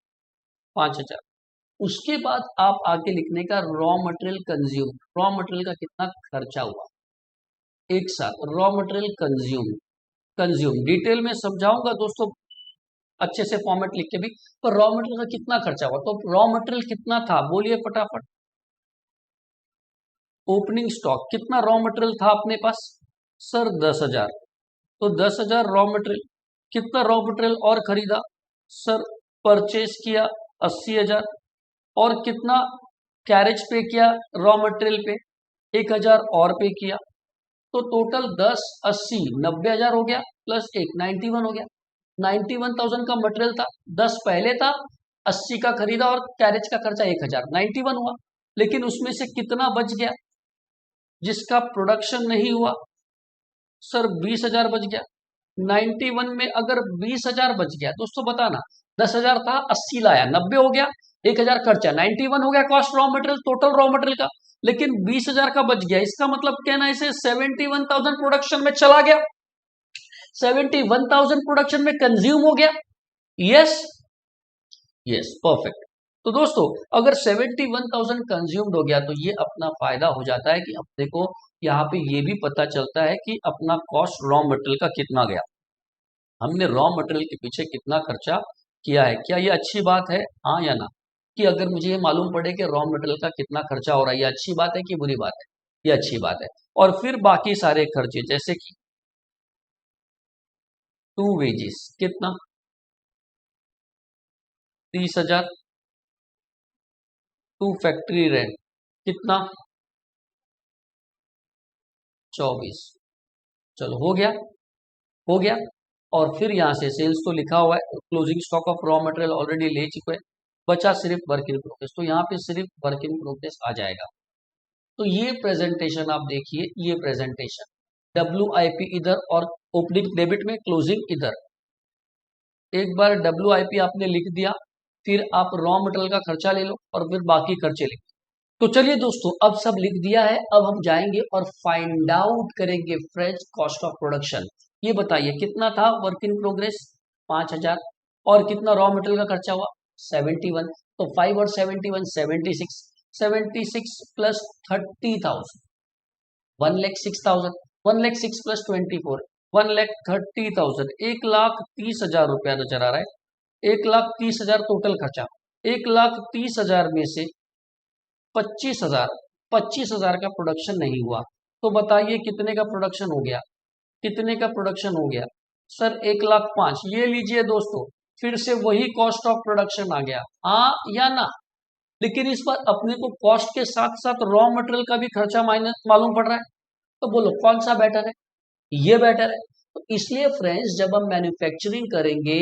S1: 5,000। उसके बाद आप आगे लिखने का raw material consume, raw material का कितना खर्चा हुआ एक साथ, raw material consume. Consume detail में समझाऊंगा दोस्तों, अच्छे से फॉर्मेट लिख के भी। पर रॉ मटेरियल का कितना खर्चा हुआ, तो रॉ मटेरियल कितना था बोलिए फटाफट। ओपनिंग स्टॉक कितना रॉ मटेरियल था अपने पास सर 10,000। तो 10,000 रॉ मटेरियल, कितना रॉ मटेरियल और खरीदा सर, परचेज किया 80,000, और कितना कैरेज पे किया रॉ मटेरियल पे 1,000 और पे किया। तो टोटल 10 80 90,000 हो गया, प्लस एक 91 हो गया। 91,000 का मटेरियल था, 10 पहले था, 80 का खरीदा और कैरेज का खर्चा 1,000, 91 हुआ। लेकिन उसमें से कितना बच गया जिसका प्रोडक्शन नहीं हुआ सर, 20,000 बच गया। 91 में अगर 20,000 बच गया दोस्तों बताना, 10,000 था 80 लाया 90 हो गया, 1,000 खर्चा 91 हो गया cost raw material, total raw material का। लेकिन 20,000 का बच गया, इसका मतलब कहना है इसे 71,000 प्रोडक्शन में चला गया, 71,000 प्रोडक्शन में कंज्यूम हो गया। Yes yes perfect. तो दोस्तों अगर 71,000 कंज्यूम्ड हो गया तो ये अपना फायदा हो जाता है कि अपने को यहाँ पे ये भी पता चलता है कि अपना कॉस्ट रॉ मटेरियल का कितना गया, हमने रॉ मटेरियल के पीछे कितना खर्चा किया है। क्या ये अच्छी बात है, हाँ या ना? कि अगर मुझे ये मालूम पड़े कि रॉ मटेरियल का कितना खर्चा हो रहा है, ये अच्छी बात है कि बुरी बात है? ये अच्छी बात है। और फिर बाकी सारे खर्चे जैसे कि टू वेजेस कितना 30,000, टू फैक्ट्री रेंट कितना 24, चलो हो गया, हो गया। और फिर यहाँ से सेल्स तो लिखा हुआ है, closing stock of raw material already ले चुके हैं, बचा सिर्फ वर्क इन प्रोग्रेस, तो यहाँ पे सिर्फ वर्क इन प्रोग्रेस आ जाएगा। तो ये प्रेजेंटेशन आप देखिए, ये प्रेजेंटेशन WIP इधर और ओपनिंग डेबिट में क्लोजिंग इधर। एक बार WIP आपने लिख दिया, फिर आप रॉ मटेरियल का खर्चा ले लो और फिर बाकी खर्चे लिख। तो चलिए दोस्तों अब सब लिख दिया है, अब हम जाएंगे और फाइंड आउट करेंगे फ्रेंच कॉस्ट ऑफ प्रोडक्शन। ये बताइए कितना था वर्क इन प्रोग्रेस 5,000, और कितना रॉ मटेरियल का खर्चा हुआ 71। तो 5 और 71 76, 76 प्लस 30,000 1,06,000, 1,06,000 प्लस 24 1,30,000, 1,30,000 रुपया नजर आ रहा है। 1,30,000 टोटल खर्चा, 1,30,000 में से 25,000, 25,000 का प्रोडक्शन नहीं हुआ। तो बताइए कितने का प्रोडक्शन हो गया, कितने का प्रोडक्शन हो गया सर 1,05,000। ये लीजिए दोस्तों, फिर से वही कॉस्ट ऑफ प्रोडक्शन आ गया, हाँ या ना? लेकिन इस बार अपने को कॉस्ट के साथ साथ रॉ मटेरियल का भी खर्चा माइनस मालूम पड़ रहा है। तो बोलो कौन सा बेटर है, ये बेटर है। तो इसलिए फ्रेंड्स जब हम मैन्युफैक्चरिंग करेंगे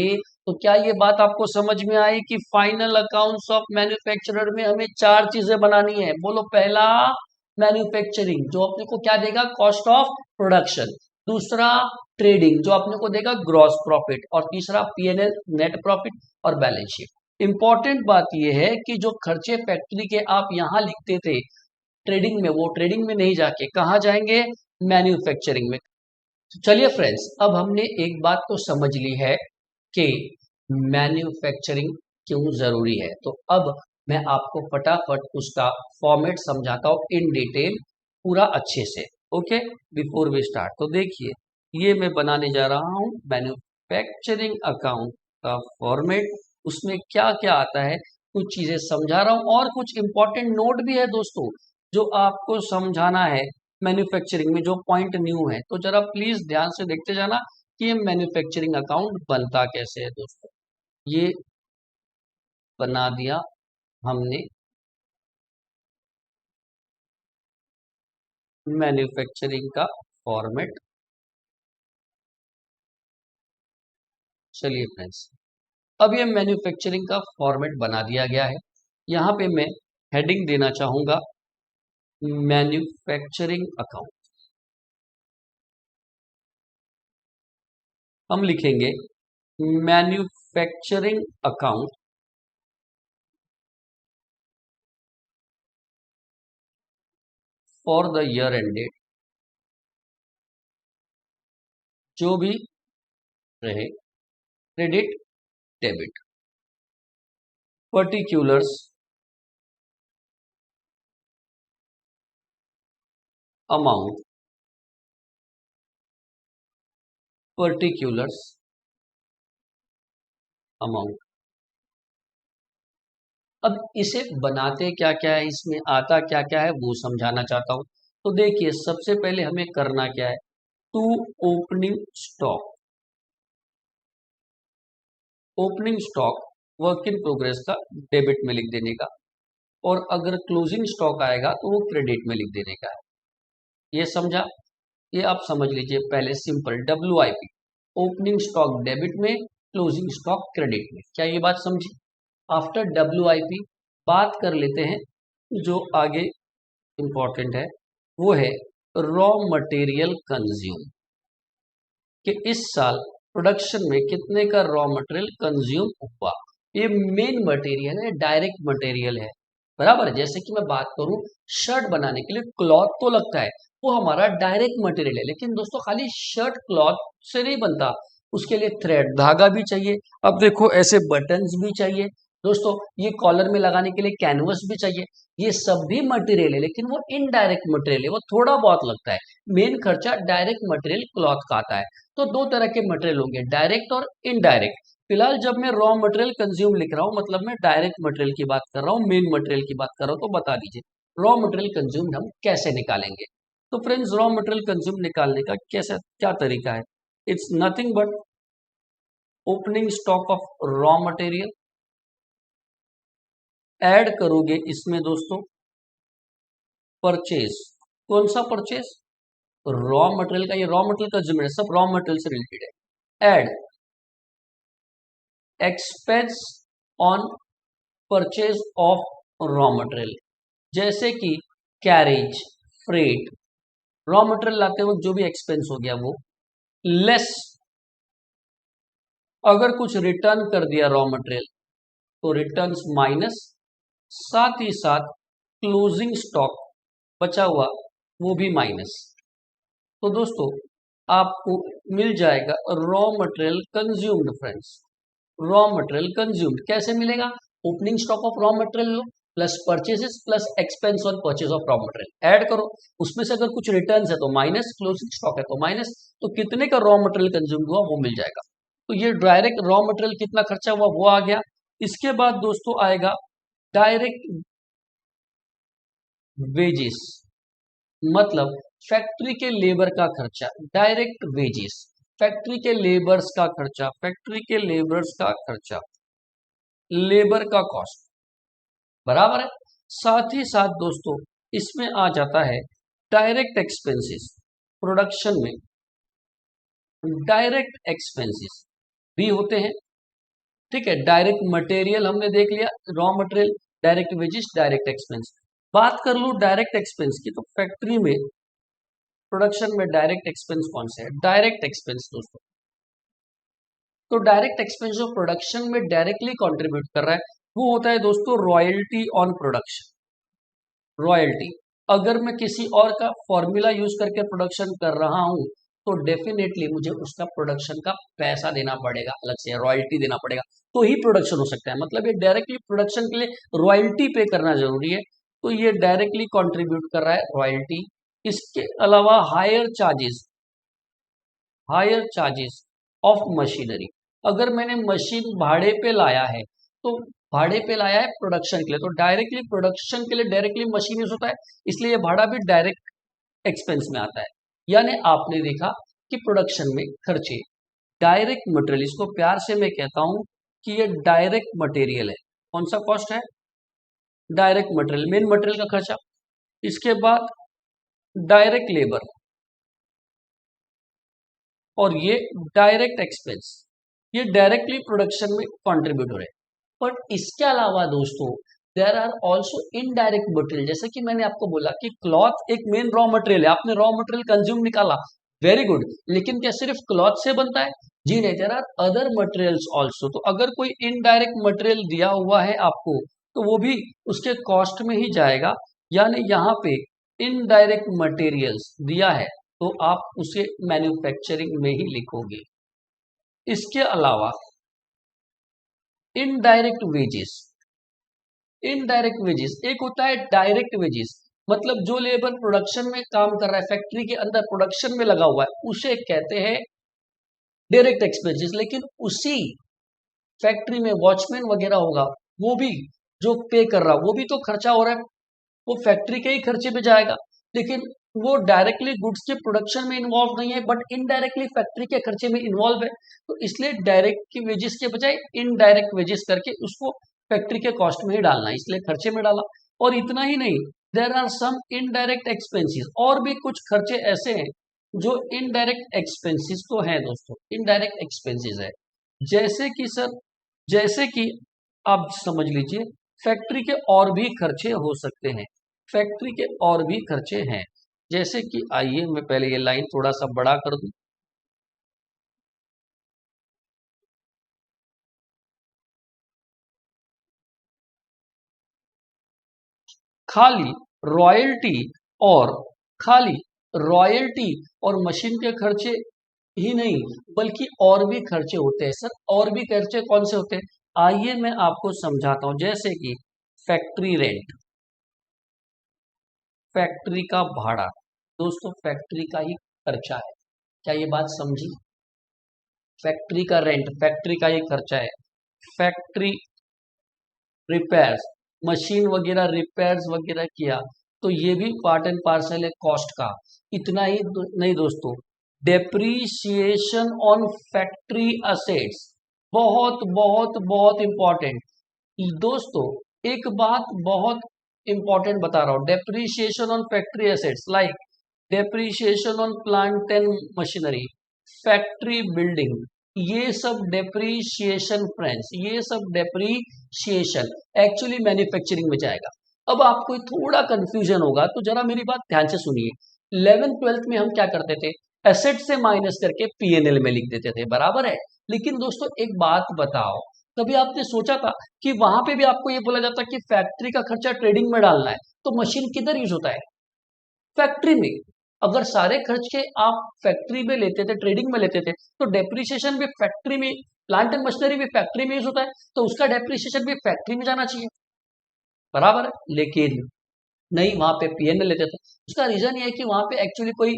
S1: तो क्या ये बात आपको समझ में आई कि फाइनल अकाउंट्स ऑफ मैन्युफैक्चरर में हमें 4 चीजें बनानी है। बोलो पहला मैन्युफैक्चरिंग जो अपने को क्या देगा, कॉस्ट ऑफ प्रोडक्शन। दूसरा ट्रेडिंग जो अपने को देगा ग्रॉस प्रॉफिट। और तीसरा PNL नेट प्रॉफिट और बैलेंस शीट। इंपॉर्टेंट बात यह है कि जो खर्चे फैक्ट्री के आप यहां लिखते थे ट्रेडिंग में, वो ट्रेडिंग में नहीं जाके कहाँ जाएंगे, मैन्युफैक्चरिंग में। तो चलिए फ्रेंड्स अब हमने एक बात तो समझ ली है कि मैन्युफैक्चरिंग क्यों जरूरी है। तो अब मैं आपको फटाफट उसका फॉर्मेट समझाता हूँ इन डिटेल, पूरा अच्छे से। ओके, बिफोर वी स्टार्ट तो देखिए ये मैं बनाने जा रहा हूँ मैन्युफैक्चरिंग अकाउंट का फॉर्मेट। उसमें क्या क्या आता है कुछ चीजें समझा रहा हूँ और कुछ इंपॉर्टेंट नोट भी है दोस्तों जो आपको समझाना है मैन्युफैक्चरिंग में, जो पॉइंट न्यू है। तो जरा प्लीज ध्यान से देखते जाना कि ये मैन्युफैक्चरिंग अकाउंट बनता कैसे है दोस्तों। ये बना दिया हमने मैन्युफैक्चरिंग का फॉर्मेट। चलिए फ्रेंड्स अब ये मैन्युफैक्चरिंग का फॉर्मेट बना दिया गया है। यहाँ पे मैं हेडिंग देना चाहूंगा मैन्युफैक्चरिंग अकाउंट। हम लिखेंगे manufacturing account for the year ended, जो भी रहे, credit debit, particulars amount, particulars amount. अब इसे बनाते क्या क्या है, इसमें आता क्या क्या है, वो समझाना चाहता हूं। तो देखिए सबसे पहले हमें करना क्या है, to opening stock. Opening stock work in progress का डेबिट में लिख देने का, और अगर क्लोजिंग स्टॉक आएगा तो वो क्रेडिट में लिख देने का है। ये समझा? ये आप समझ लीजिए पहले simple WIP, opening stock debit में, क्लोजिंग स्टॉक क्रेडिट में। क्या ये बात समझी? आफ्टर WIP बात कर लेते हैं जो आगे इंपॉर्टेंट है, वो है रॉ मटेरियल कंज्यूम, कि इस साल प्रोडक्शन में कितने का रॉ मटेरियल कंज्यूम हुआ। ये मेन मटेरियल है, डायरेक्ट मटेरियल है, बराबर है। जैसे कि मैं बात करूं शर्ट बनाने के लिए क्लॉथ तो लगता है, वो हमारा डायरेक्ट मटेरियल है, लेकिन दोस्तों खाली शर्ट क्लॉथ से नहीं बनता, उसके लिए थ्रेड धागा भी चाहिए। अब देखो ऐसे बटन्स भी चाहिए दोस्तों, ये कॉलर में लगाने के लिए कैनवस भी चाहिए। ये सब भी मटेरियल है, लेकिन वो इनडायरेक्ट मटेरियल है, वो थोड़ा बहुत लगता है। मेन खर्चा डायरेक्ट मटेरियल क्लॉथ का आता है। तो दो तरह के मटेरियल होंगे, डायरेक्ट और इनडायरेक्ट। फिलहाल जब मैं रॉ मटेरियल कंज्यूम लिख रहा हूं, मतलब मैं डायरेक्ट मटेरियल की बात कर रहा हूं, मेन मटेरियल की बात कर रहा हूं, तो बता दीजिए रॉ मटेरियल कंज्यूम हम कैसे निकालेंगे। तो फ्रेंड्स रॉ मटेरियल कंज्यूम निकालने का कैसा क्या तरीका है, it's nothing but opening stock of raw material, add करोगे इसमें दोस्तों परचेज। कौन सा परचेज? रॉ मटेरियल का, ये रॉ मटेरियल कंज्यूम है, सब रॉ मटेरियल से रिलेटेड है। Add expense on purchase of raw material, जैसे कि कैरेज, फ्रेट, रॉ मटेरियल लाते वक्त जो भी एक्सपेंस हो गया वो, लेस अगर कुछ रिटर्न कर दिया रॉ मटेरियल तो रिटर्न्स माइनस, साथ ही साथ क्लोजिंग स्टॉक बचा हुआ वो भी माइनस। तो दोस्तों आपको मिल जाएगा raw material consumed. Friends raw material consumed कैसे मिलेगा? Opening stock of raw material low plus purchases plus expense on purchase of raw material, add करो। उसमें से अगर कुछ रिटर्न्स है तो माइनस, क्लोजिंग स्टॉक है तो माइनस, तो कितने का रॉ मटेरियल कंज्यूम हुआ वो मिल जाएगा। तो ये डायरेक्ट रॉ मटेरियल कितना खर्चा हुआ वो आ गया। इसके बाद दोस्तों आएगा डायरेक्ट वेजेस, मतलब फैक्ट्री के लेबर का खर्चा। डायरेक्ट वेजेस, फैक्ट्री के लेबर्स का खर्चा, फैक्ट्री के लेबर्स का खर्चा, लेबर का कॉस्ट, बराबर है। साथ ही साथ दोस्तों इसमें आ जाता है डायरेक्ट एक्सपेंसेस। प्रोडक्शन में डायरेक्ट एक्सपेंसेस भी होते हैं, ठीक है। डायरेक्ट मटेरियल हमने देख लिया, raw material, direct wages, direct expense. बात कर लूं डायरेक्ट एक्सपेंस की, तो फैक्ट्री में प्रोडक्शन में डायरेक्ट एक्सपेंस कौन से है? डायरेक्ट एक्सपेंस दोस्तों, तो डायरेक्ट एक्सपेंस जो प्रोडक्शन में डायरेक्टली कंट्रीब्यूट कर रहा है वो होता है दोस्तों रॉयल्टी ऑन प्रोडक्शन। रॉयल्टी, अगर मैं किसी और का फॉर्मूला यूज करके प्रोडक्शन कर रहा हूं तो डेफिनेटली मुझे उसका प्रोडक्शन का पैसा देना पड़ेगा, अलग से रॉयल्टी देना पड़ेगा, तो ही प्रोडक्शन हो सकता है। मतलब ये डायरेक्टली प्रोडक्शन के लिए रॉयल्टी पे करना जरूरी है, तो ये डायरेक्टली कंट्रीब्यूट कर रहा है रॉयल्टी। इसके अलावा हायर चार्जेस ऑफ मशीनरी, अगर मैंने मशीन भाड़े पे लाया है तो भाड़े पे लाया है प्रोडक्शन के लिए, तो डायरेक्टली प्रोडक्शन के लिए डायरेक्टली मशीन यूज होता है, इसलिए ये भाड़ा भी डायरेक्ट एक्सपेंस में आता है। यानी आपने देखा कि प्रोडक्शन में खर्चे डायरेक्ट मटेरियल, इसको प्यार से मैं कहता हूं कि ये डायरेक्ट मटेरियल है। कौन सा कॉस्ट है? डायरेक्ट मटेरियल, मेन मटेरियल का खर्चा। इसके बाद डायरेक्ट लेबर, और ये डायरेक्ट एक्सपेंस, ये डायरेक्टली प्रोडक्शन में कंट्रीब्यूट हो रहे हैं। बट इसके अलावा दोस्तों there are also indirect material, जैसे कि मैंने आपको बोला कि क्लॉथ एक मेन रॉ मटेरियल है, आपने रॉ मटेरियल कंज्यूम निकाला, वेरी गुड, लेकिन क्या सिर्फ क्लॉथ से बनता है? जी नहीं, there are other materials also. तो अगर कोई इनडायरेक्ट मटेरियल दिया हुआ है आपको तो वो भी उसके कॉस्ट में ही जाएगा। यानी यहाँ पे इनडायरेक्ट मटेरियल्स दिया है तो आप उसे मैन्युफैक्चरिंग में ही लिखोगे। इसके अलावा इनडायरेक्ट वेजेस, इनडायरेक्ट वेजेस एक होता है डायरेक्ट वेजेस, मतलब जो लेबर प्रोडक्शन में काम कर रहा है, फैक्ट्री के अंदर प्रोडक्शन में लगा हुआ है, उसे कहते हैं डायरेक्ट एक्सपेंसेस। लेकिन उसी फैक्ट्री में वॉचमैन वगैरह होगा, वो भी जो पे कर रहा वो भी तो खर्चा हो रहा है, वो फैक्ट्री के ही खर्चे पे जाएगा। लेकिन वो डायरेक्टली गुड्स के प्रोडक्शन में इन्वॉल्व नहीं है, बट इनडायरेक्टली फैक्ट्री के खर्चे में इन्वॉल्व है। तो इसलिए डायरेक्ट की वेजेस के बजाय इनडायरेक्ट वेजेस करके उसको फैक्ट्री के कॉस्ट में ही डालना है, इसलिए खर्चे में डाला। और इतना ही नहीं, there are some indirect expenses, और भी कुछ खर्चे ऐसे हैं जो इनडायरेक्ट एक्सपेंसेस तो हैं दोस्तों, इनडायरेक्ट एक्सपेंसेस है। जैसे कि सर, जैसे कि आप समझ लीजिए फैक्ट्री के और भी खर्चे हो सकते हैं, फैक्ट्री के और भी खर्चे हैं। जैसे कि आइए मैं पहले ये लाइन थोड़ा सा बड़ा कर दूं। खाली रॉयल्टी और खाली रॉयल्टी और मशीन के खर्चे ही नहीं, बल्कि और भी खर्चे होते हैं सर। और भी खर्चे कौन से होते हैं, आइए मैं आपको समझाता हूं। जैसे कि फैक्ट्री रेंट, फैक्ट्री का भाड़ा, दोस्तों फैक्ट्री का ही खर्चा है, क्या ये बात समझी? फैक्ट्री का रेंट फैक्ट्री का ही खर्चा है। फैक्ट्री रिपेयर्स, मशीन वगैरह रिपेयर्स वगैरह किया तो ये भी पार्ट एंड पार्सल है कॉस्ट का। इतना ही नहीं दोस्तों, डेप्रीशिएशन ऑन फैक्ट्री असेट्स, बहुत बहुत बहुत इंपॉर्टेंट दोस्तों। एक बात बहुत इंपॉर्टेंट बता रहा हूं, depreciation on factory assets like depreciation on plant and machinery, factory building, ये सब डेप्रीशिएशन फ्रेंड्स, ये सब डेप्रीशिएशन एक्चुअली मैन्युफैक्चरिंग में जाएगा। अब आपको थोड़ा कंफ्यूजन होगा तो जरा मेरी बात ध्यान से सुनिए। 11th 12th में हम क्या करते थे, एसेट से माइनस करके पीएनएल में लिख देते थे, बराबर है। लेकिन दोस्तों एक बात बताओ, कभी आपने सोचा था कि वहां पे भी आपको ये बोला जाता कि फैक्ट्री का खर्चा ट्रेडिंग में डालना है, तो मशीन किधर यूज होता है, फैक्ट्री में। अगर सारे खर्च के आप फैक्ट्री में लेते थे, ट्रेडिंग में लेते थे, तो डेप्रिसिएशन भी फैक्ट्री में, प्लांट एंड मशीनरी भी फैक्ट्री में यूज होता है, तो उसका डेप्रिसिएशन भी फैक्ट्री में जाना चाहिए, बराबर है। लेकिन नहीं, वहां पे पीएनएल लेते थे। उसका रीजन ये है कि वहां पे एक्चुअली कोई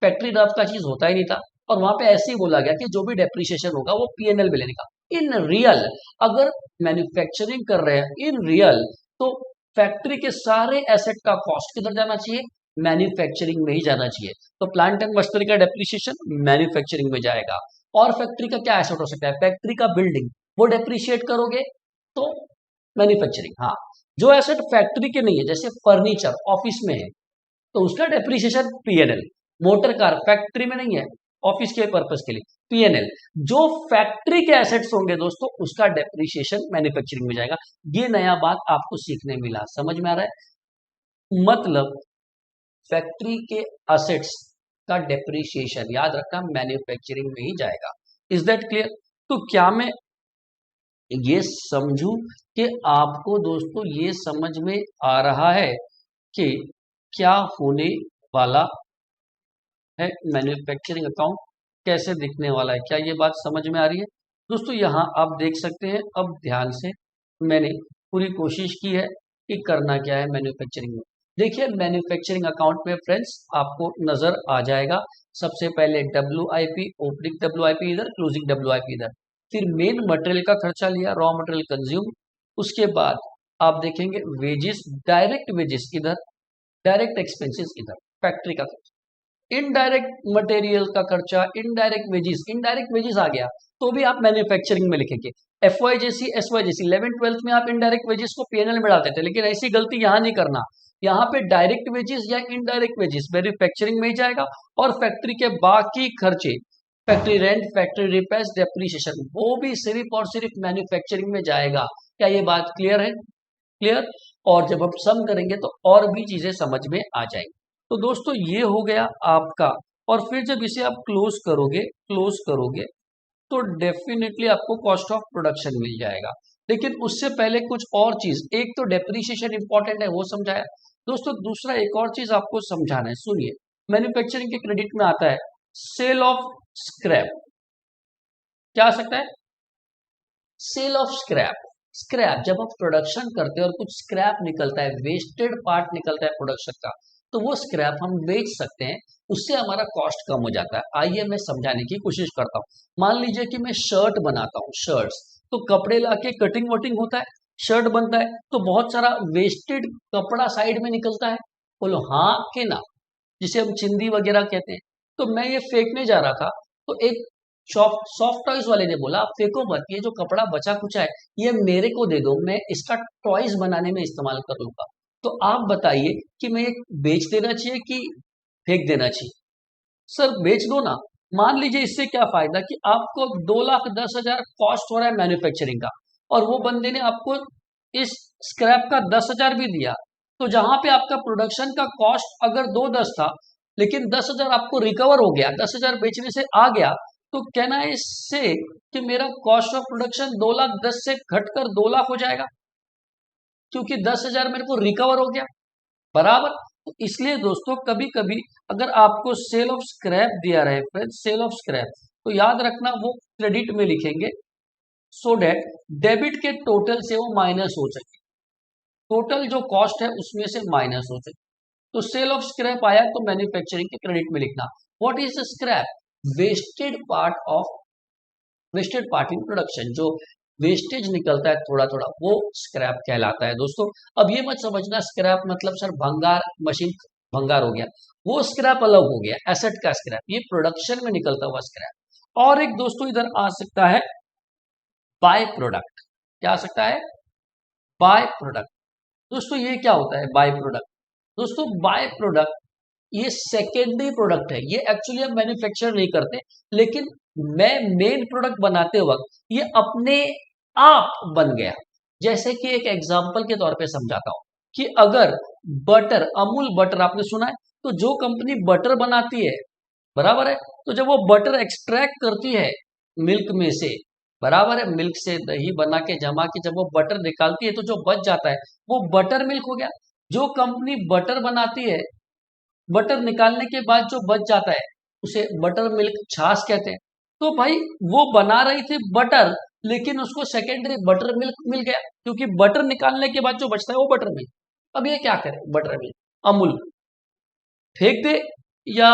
S1: फैक्ट्री ड्राफ्ट का चीज होता ही नहीं था, और वहां पे ऐसे ही बोला गया कि जो भी डेप्रिसिएशन होगा वो पीएनएल में लेने का। इन रियल अगर मैन्युफैक्चरिंग कर रहे हैं इन रियल, तो फैक्ट्री के सारे एसेट का कॉस्ट किधर जाना चाहिए, मैन्युफैक्चरिंग में ही जाना चाहिए। तो प्लांट एंड मशीनरी का डेप्रिसिएशन मैन्युफैक्चरिंग में जाएगा। और फैक्ट्री का क्या एसेट हो सकता है, फैक्ट्री का बिल्डिंग, वो डेप्रिशिएट करोगे तो मैन्युफैक्चरिंग। हाँ, जो एसेट फैक्ट्री के नहीं है, जैसे फर्नीचर ऑफिस में है, तो उसका depreciation PNL. Motor car factory में नहीं है, ऑफिस के पर्पस के लिए, पीएनएल। जो फैक्ट्री के एसेट्स होंगे दोस्तों, उसका डेप्रिसिएशन मैन्युफैक्चरिंग में जाएगा। ये नया बात आपको सीखने मिला, समझ में आ रहा है? मतलब फैक्ट्री के एसेट्स का डेप्रिसिएशन याद रखना मैन्युफैक्चरिंग में ही जाएगा। Is that clear? तो क्या मैं ये समझू कि आपको दोस्तों ये समझ में आ रहा है कि क्या होने वाला है, मैन्युफैक्चरिंग अकाउंट कैसे दिखने वाला है? क्या ये बात समझ में आ रही है दोस्तों? यहाँ आप देख सकते हैं, अब ध्यान से मैंने पूरी कोशिश की है कि करना क्या है मैन्युफैक्चरिंग में। देखिए मैन्युफैक्चरिंग अकाउंट में फ्रेंड्स आपको नजर आ जाएगा, सबसे पहले WIP, ओपनिंग WIP इधर, क्लोजिंग WIP इधर, फिर मेन मटेरियल का खर्चा लिया, रॉ मटेरियल कंज्यूम, उसके बाद आप देखेंगे वेजेस, डायरेक्ट वेजेस इधर, डायरेक्ट एक्सपेंसेस इधर, फैक्ट्री का खर्चा, इनडायरेक्ट मटेरियल का खर्चा, इनडायरेक्ट वेजेस आ गया, तो भी आप मैन्युफैक्चरिंग में लिखेंगे। FYJC SYJC 11 12th में आप इनडायरेक्ट वेजेस को पीएनएल में डालते थे, लेकिन ऐसी गलती यहां नहीं करना। यहाँ पे डायरेक्ट वेजेस या इनडायरेक्ट वेजेस मैन्युफैक्चरिंग में ही जाएगा, और फैक्ट्री के बाकी खर्चे, factory rent, factory repairs, depreciation, वो भी सिर्फ और सिर्फ मैन्युफैक्चरिंग में जाएगा। क्या ये बात क्लियर है? क्लियर? और जब हम सम करेंगे तो और भी चीजें समझ में आ जाएंगी। तो दोस्तों ये हो गया आपका, और फिर जब इसे आप क्लोज करोगे तो डेफिनेटली आपको कॉस्ट ऑफ प्रोडक्शन मिल जाएगा। लेकिन उससे पहले कुछ और चीज, एक तो डेप्रिसिएशन इंपॉर्टेंट है वो समझाया दोस्तों, दूसरा एक और चीज आपको समझाना है, सुनिए। मैन्युफैक्चरिंग के क्रेडिट में आता है सेल ऑफ स्क्रैप। क्या आ सकता है? Cell of scrap. स्क्रैप जब आप प्रोडक्शन करते हैं और कुछ स्क्रैप निकलता है, वेस्टेड पार्ट निकलता है प्रोडक्शन का, तो वो स्क्रैप हम बेच सकते हैं, उससे हमारा कॉस्ट कम हो जाता है। आइए मैं समझाने की कोशिश करता हूँ। मान लीजिए कि मैं शर्ट बनाता हूँ, शर्ट्स, तो कपड़े लाके कटिंग वटिंग होता है, शर्ट बनता है, तो बहुत सारा वेस्टेड कपड़ा साइड में निकलता है। बोलो हाँ कि ना, जिसे हम चिंदी वगैरह कहते हैं। तो मैं ये फेंकने जा रहा था, तो एक सॉफ्ट टॉयज वाले ने बोला आप फेंको मत, ये जो कपड़ा बचा कुचा है ये मेरे को दे दो, मैं इसका टॉयज बनाने में इस्तेमाल कर लूंगा। तो आप बताइए कि मैं ये बेच देना चाहिए कि फेंक देना चाहिए? सर बेच दो ना। मान लीजिए इससे क्या फायदा कि आपको 2,10,000 कॉस्ट हो रहा है मैन्युफैक्चरिंग का, और वो बंदे ने आपको इस स्क्रैप का 10,000 भी दिया। तो जहां पे आपका प्रोडक्शन का कॉस्ट अगर 2,10 था, लेकिन 10,000 आपको रिकवर हो गया, 10,000 बेचने से आ गया, तो कहना है इससे कि मेरा कॉस्ट ऑफ प्रोडक्शन 2,10,000 से घटकर 2,00,000 हो जाएगा, क्योंकि 10,000 मेरे को रिकवर हो गया। बराबर। तो इसलिए दोस्तों कभी कभी अगर आपको सेल ऑफ स्क्रैप दिया रहे फ्रेंड्स, सेल ऑफ स्क्रैप, तो याद रखना वो क्रेडिट में लिखेंगे, सो डेट डेबिट के टोटल से वो माइनस हो सके, टोटल जो कॉस्ट है उसमें से माइनस हो सके। तो सेल ऑफ स्क्रैप आया तो मैन्युफैक्चरिंग के क्रेडिट में लिखना। What is the scrap? Wasted part of, wasted part in production, जो वेस्टेज निकलता है थोड़ा थोड़ा, वो स्क्रैप कहलाता है दोस्तों। अब ये मत समझना स्क्रैप मतलब सर भंगार, मशीन भंगार हो गया, वो स्क्रैप अलग हो गया, एसेट का स्क्रैप, ये प्रोडक्शन में निकलता हुआ स्क्रैप। और एक दोस्तों इधर आ सकता है बाय प्रोडक्ट। क्या आ सकता है? By product. दोस्तों ये क्या होता है बाय प्रोडक्ट? दोस्तों बाय प्रोडक्ट ये सेकेंडरी प्रोडक्ट है, ये एक्चुअली हम मैन्युफैक्चर नहीं करते, लेकिन मैं मेन प्रोडक्ट बनाते वक्त ये अपने आप बन गया। जैसे कि एक एग्जांपल के तौर पे समझाता हूं कि अगर बटर, अमूल बटर आपने सुना है, तो जो कंपनी बटर बनाती है, बराबर है, तो जब वो बटर एक्सट्रैक्ट करती है मिल्क में से, बराबर है, मिल्क से दही बना के जमा के जब वो बटर निकालती है, तो जो बच जाता है वो बटर मिल्क हो गया। जो कंपनी बटर बनाती है, बटर निकालने के बाद जो बच जाता है उसे बटर मिल्क छाछ कहते हैं। तो भाई वो बना रही थी बटर, लेकिन उसको सेकेंडरी बटर मिल्क मिल गया, क्योंकि बटर निकालने के बाद जो बचता है वो बटर मिल्क। अब ये क्या करे बटर मिल्क, अमूल फेंक दे या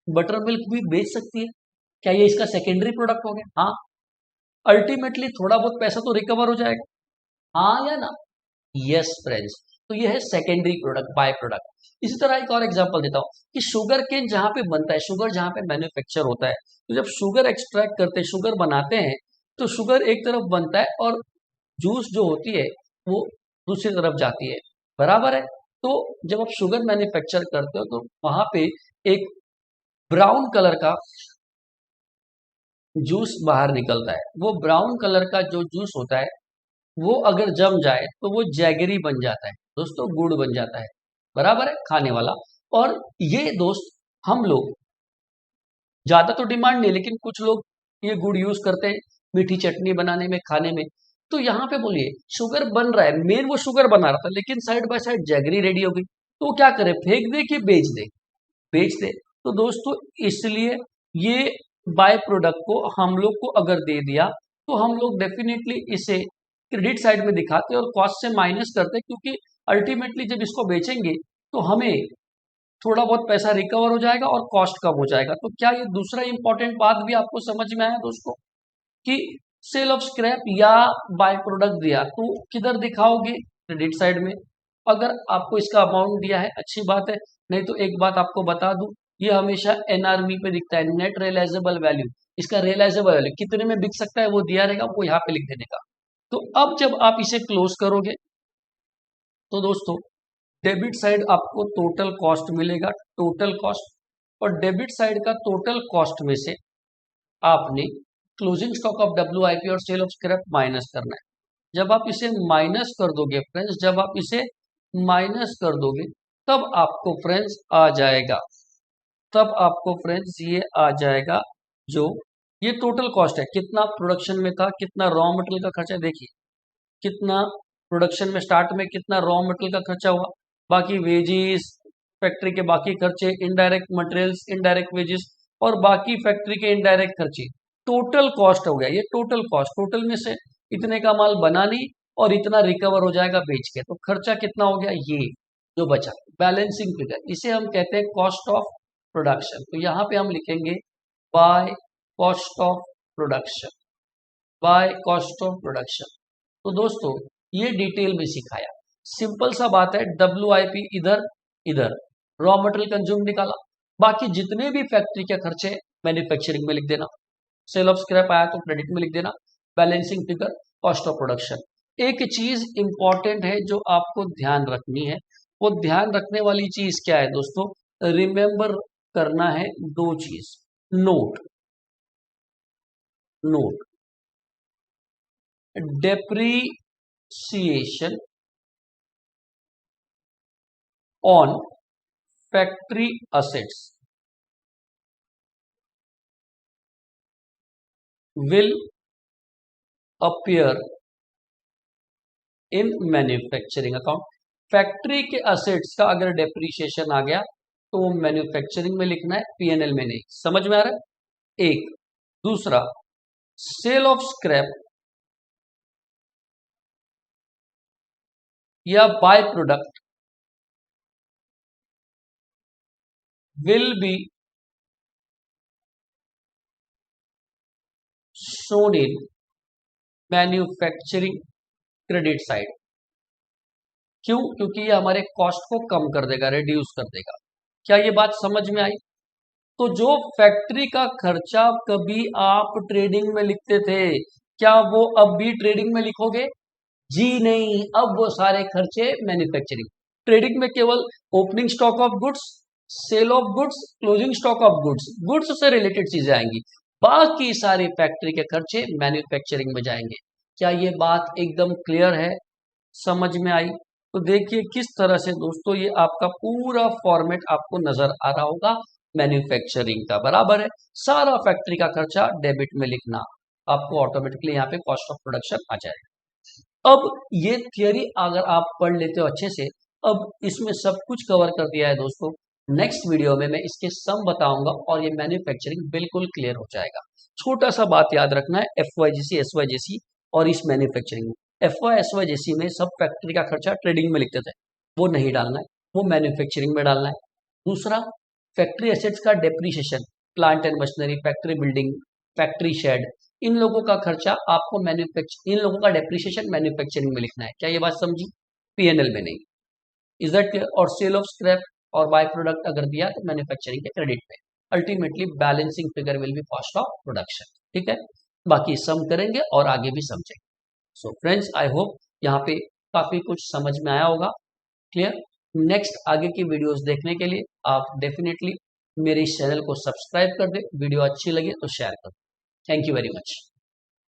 S1: बटर मिल्क भी बेच सकती है? क्या ये इसका सेकेंडरी प्रोडक्ट हो गया? हाँ, अल्टीमेटली थोड़ा बहुत पैसा तो रिकवर हो जाएगा, हाँ या ना? Yes friends. तो ये है सेकेंडरी प्रोडक्ट, बाय प्रोडक्ट। इसी तरह एक और एग्जांपल देता हूँ कि शुगर केन जहां पे बनता है, शुगर जहां पे मैन्युफैक्चर होता है, तो जब शुगर एक्सट्रैक्ट करते हैं, शुगर बनाते हैं, तो शुगर एक तरफ बनता है और जूस जो होती है वो दूसरी तरफ जाती है, बराबर है। तो जब आप शुगर मैन्युफैक्चर करते हो तो वहां पे एक ब्राउन कलर का जूस बाहर निकलता है। वो ब्राउन कलर का जो जूस होता है वो अगर जम जाए तो वो जैगरी बन जाता है दोस्तों, गुड़ बन जाता है, बराबर है, खाने वाला। और ये दोस्त हम लोग, ज्यादा तो डिमांड नहीं, लेकिन कुछ लोग ये गुड़ यूज करते हैं मीठी चटनी बनाने में, खाने में। तो यहाँ पे बोलिए शुगर बन रहा है, मेन वो शुगर बना रहा था, लेकिन side by side jaggery ready हो गई, तो क्या करे, फेंक दे कि बेच दे? बेच दे। तो दोस्तों इसलिए ये बाय प्रोडक्ट को हम लोग को अगर दे दिया, तो हम लोग डेफिनेटली इसे क्रेडिट साइड में दिखाते हैं और कॉस्ट से माइनस करते हैं, क्योंकि अल्टीमेटली जब इसको बेचेंगे तो हमें थोड़ा बहुत पैसा रिकवर हो जाएगा और कॉस्ट कम हो जाएगा। तो क्या ये दूसरा इंपॉर्टेंट बात भी आपको समझ में आया दोस्तों कि सेल ऑफ स्क्रैप या बाय प्रोडक्ट दिया तो किधर दिखाओगे? क्रेडिट साइड में। अगर आपको इसका अमाउंट दिया है अच्छी बात है, नहीं तो एक बात आपको बता दूं, ये हमेशा एनआरवी पे दिखता है, नेट रियलाइजेबल वैल्यू। इसका रियलाइजेबल वैल्यू कितने में बिक सकता है वो दिया रहेगा, वो यहाँ पे लिख देने का। तो अब जब आप इसे क्लोज करोगे तो दोस्तों डेबिट साइड आपको टोटल कॉस्ट मिलेगा, टोटल कॉस्ट, और डेबिट साइड का टोटल कॉस्ट में से आपने क्लोजिंग स्टॉक ऑफ डब्ल्यूआईपी और सेल ऑफ स्क्रैप माइनस करना है। जब आप इसे माइनस कर दोगे फ्रेंड्स, जब आप इसे माइनस कर दोगे, तब आपको फ्रेंड्स आ जाएगा, तब आपको फ्रेंड्स ये आ जाएगा, जो ये टोटल कॉस्ट है, कितना प्रोडक्शन में था, कितना रॉ मटेरियल का खर्चा, देखिए कितना प्रोडक्शन में स्टार्ट में कितना रॉ मटेरियल का खर्चा हुआ, बाकी वेजिस, फैक्ट्री के बाकी खर्चे, इनडायरेक्ट मटेरियल्स, इनडायरेक्ट वेजिस, और बाकी फैक्ट्री के इनडायरेक्ट खर्चे, टोटल कॉस्ट हो गया। ये टोटल कॉस्ट, टोटल में से इतने का माल बना नहीं और इतना रिकवर हो जाएगा बेच के, तो खर्चा कितना हो गया ये। जो बचा बैलेंसिंग फिगर, इसे हम कहते हैं कॉस्ट ऑफ प्रोडक्शन। तो यहाँ पे हम लिखेंगे by cost of production, by cost of production. तो दोस्तों ये डिटेल में सिखाया, सिंपल सा बात है, WIP इधर इधर, रॉ मटेरियल कंज्यूम निकाला, बाकी जितने भी फैक्ट्री के खर्चे मैन्युफैक्चरिंग में लिख देना, सेल ऑफ स्क्रैप आया तो क्रेडिट में लिख देना, balancing figure cost of production. एक चीज इंपॉर्टेंट है जो आपको ध्यान रखनी है, वो ध्यान रखने वाली चीज क्या है दोस्तों, रिमेंबर करना है दो चीज, note, note depreciation on factory assets will appear in manufacturing account। Factory के असेट्स का अगर डेप्रीशिएशन आ गया तो वो मैन्युफैक्चरिंग में लिखना है, P&L में नहीं। समझ में आ रहा है? एक। दूसरा, सेल ऑफ स्क्रैप या by product will be shown in manufacturing credit side। क्यों? क्योंकि ये हमारे कॉस्ट को कम कर देगा, रिड्यूस कर देगा। क्या ये बात समझ में आई? तो जो फैक्ट्री का खर्चा कभी आप ट्रेडिंग में लिखते थे, क्या वो अब भी ट्रेडिंग में लिखोगे? जी नहीं, अब वो सारे खर्चे मैन्युफैक्चरिंग। ट्रेडिंग में केवल opening stock of goods, sale of goods, closing stock of goods, goods से रिलेटेड चीजें आएंगी, बाकी सारे फैक्ट्री के खर्चे मैन्युफैक्चरिंग में जाएंगे। क्या ये बात एकदम क्लियर है, समझ में आई? तो देखिए किस तरह से दोस्तों ये आपका पूरा फॉर्मेट आपको नजर आ रहा होगा मैन्युफैक्चरिंग का, बराबर है। सारा फैक्ट्री का खर्चा डेबिट में लिखना, आपको ऑटोमेटिकली यहाँ पे कॉस्ट ऑफ प्रोडक्शन आ जाएगा। अब ये थियरी अगर आप पढ़ लेते हो अच्छे से, अब इसमें सब कुछ कवर कर दिया है दोस्तों। नेक्स्ट वीडियो में मैं इसके सम बताऊंगा और ये मैन्युफैक्चरिंग बिल्कुल क्लियर हो जाएगा। छोटा सा बात याद रखना है, FYGC SYGC और इस मैन्युफैक्चरिंग में, FY SYGC में सब फैक्ट्री का खर्चा ट्रेडिंग में लिखते थे, वो नहीं डालना है, वो मैन्युफैक्चरिंग में डालना है। दूसरा, फैक्ट्री एसेट्स का depreciation, plant and machinery, factory building, factory shed, इन लोगों का खर्चा आपको इन लोगों का डेप्रीशिएशन मैन्युफैक्चरिंग में लिखना है। क्या ये बात समझी? P&L में नहीं। Is that clear? और सेल ऑफ स्क्रैप और बाय प्रोडक्ट अगर दिया तो मैन्युफैक्चरिंग के क्रेडिट पे। Ultimately balancing figure will be cost of production. ठीक है, बाकी सम करेंगे और आगे भी समझेंगे। सो फ्रेंड्स, आई होप यहाँ पे काफी कुछ समझ में आया होगा। क्लियर? नेक्स्ट आगे की वीडियोस देखने के लिए आप डेफिनेटली मेरे इस चैनल को सब्सक्राइब कर दे, वीडियो अच्छी लगे तो शेयर कर दो। Thank you very much.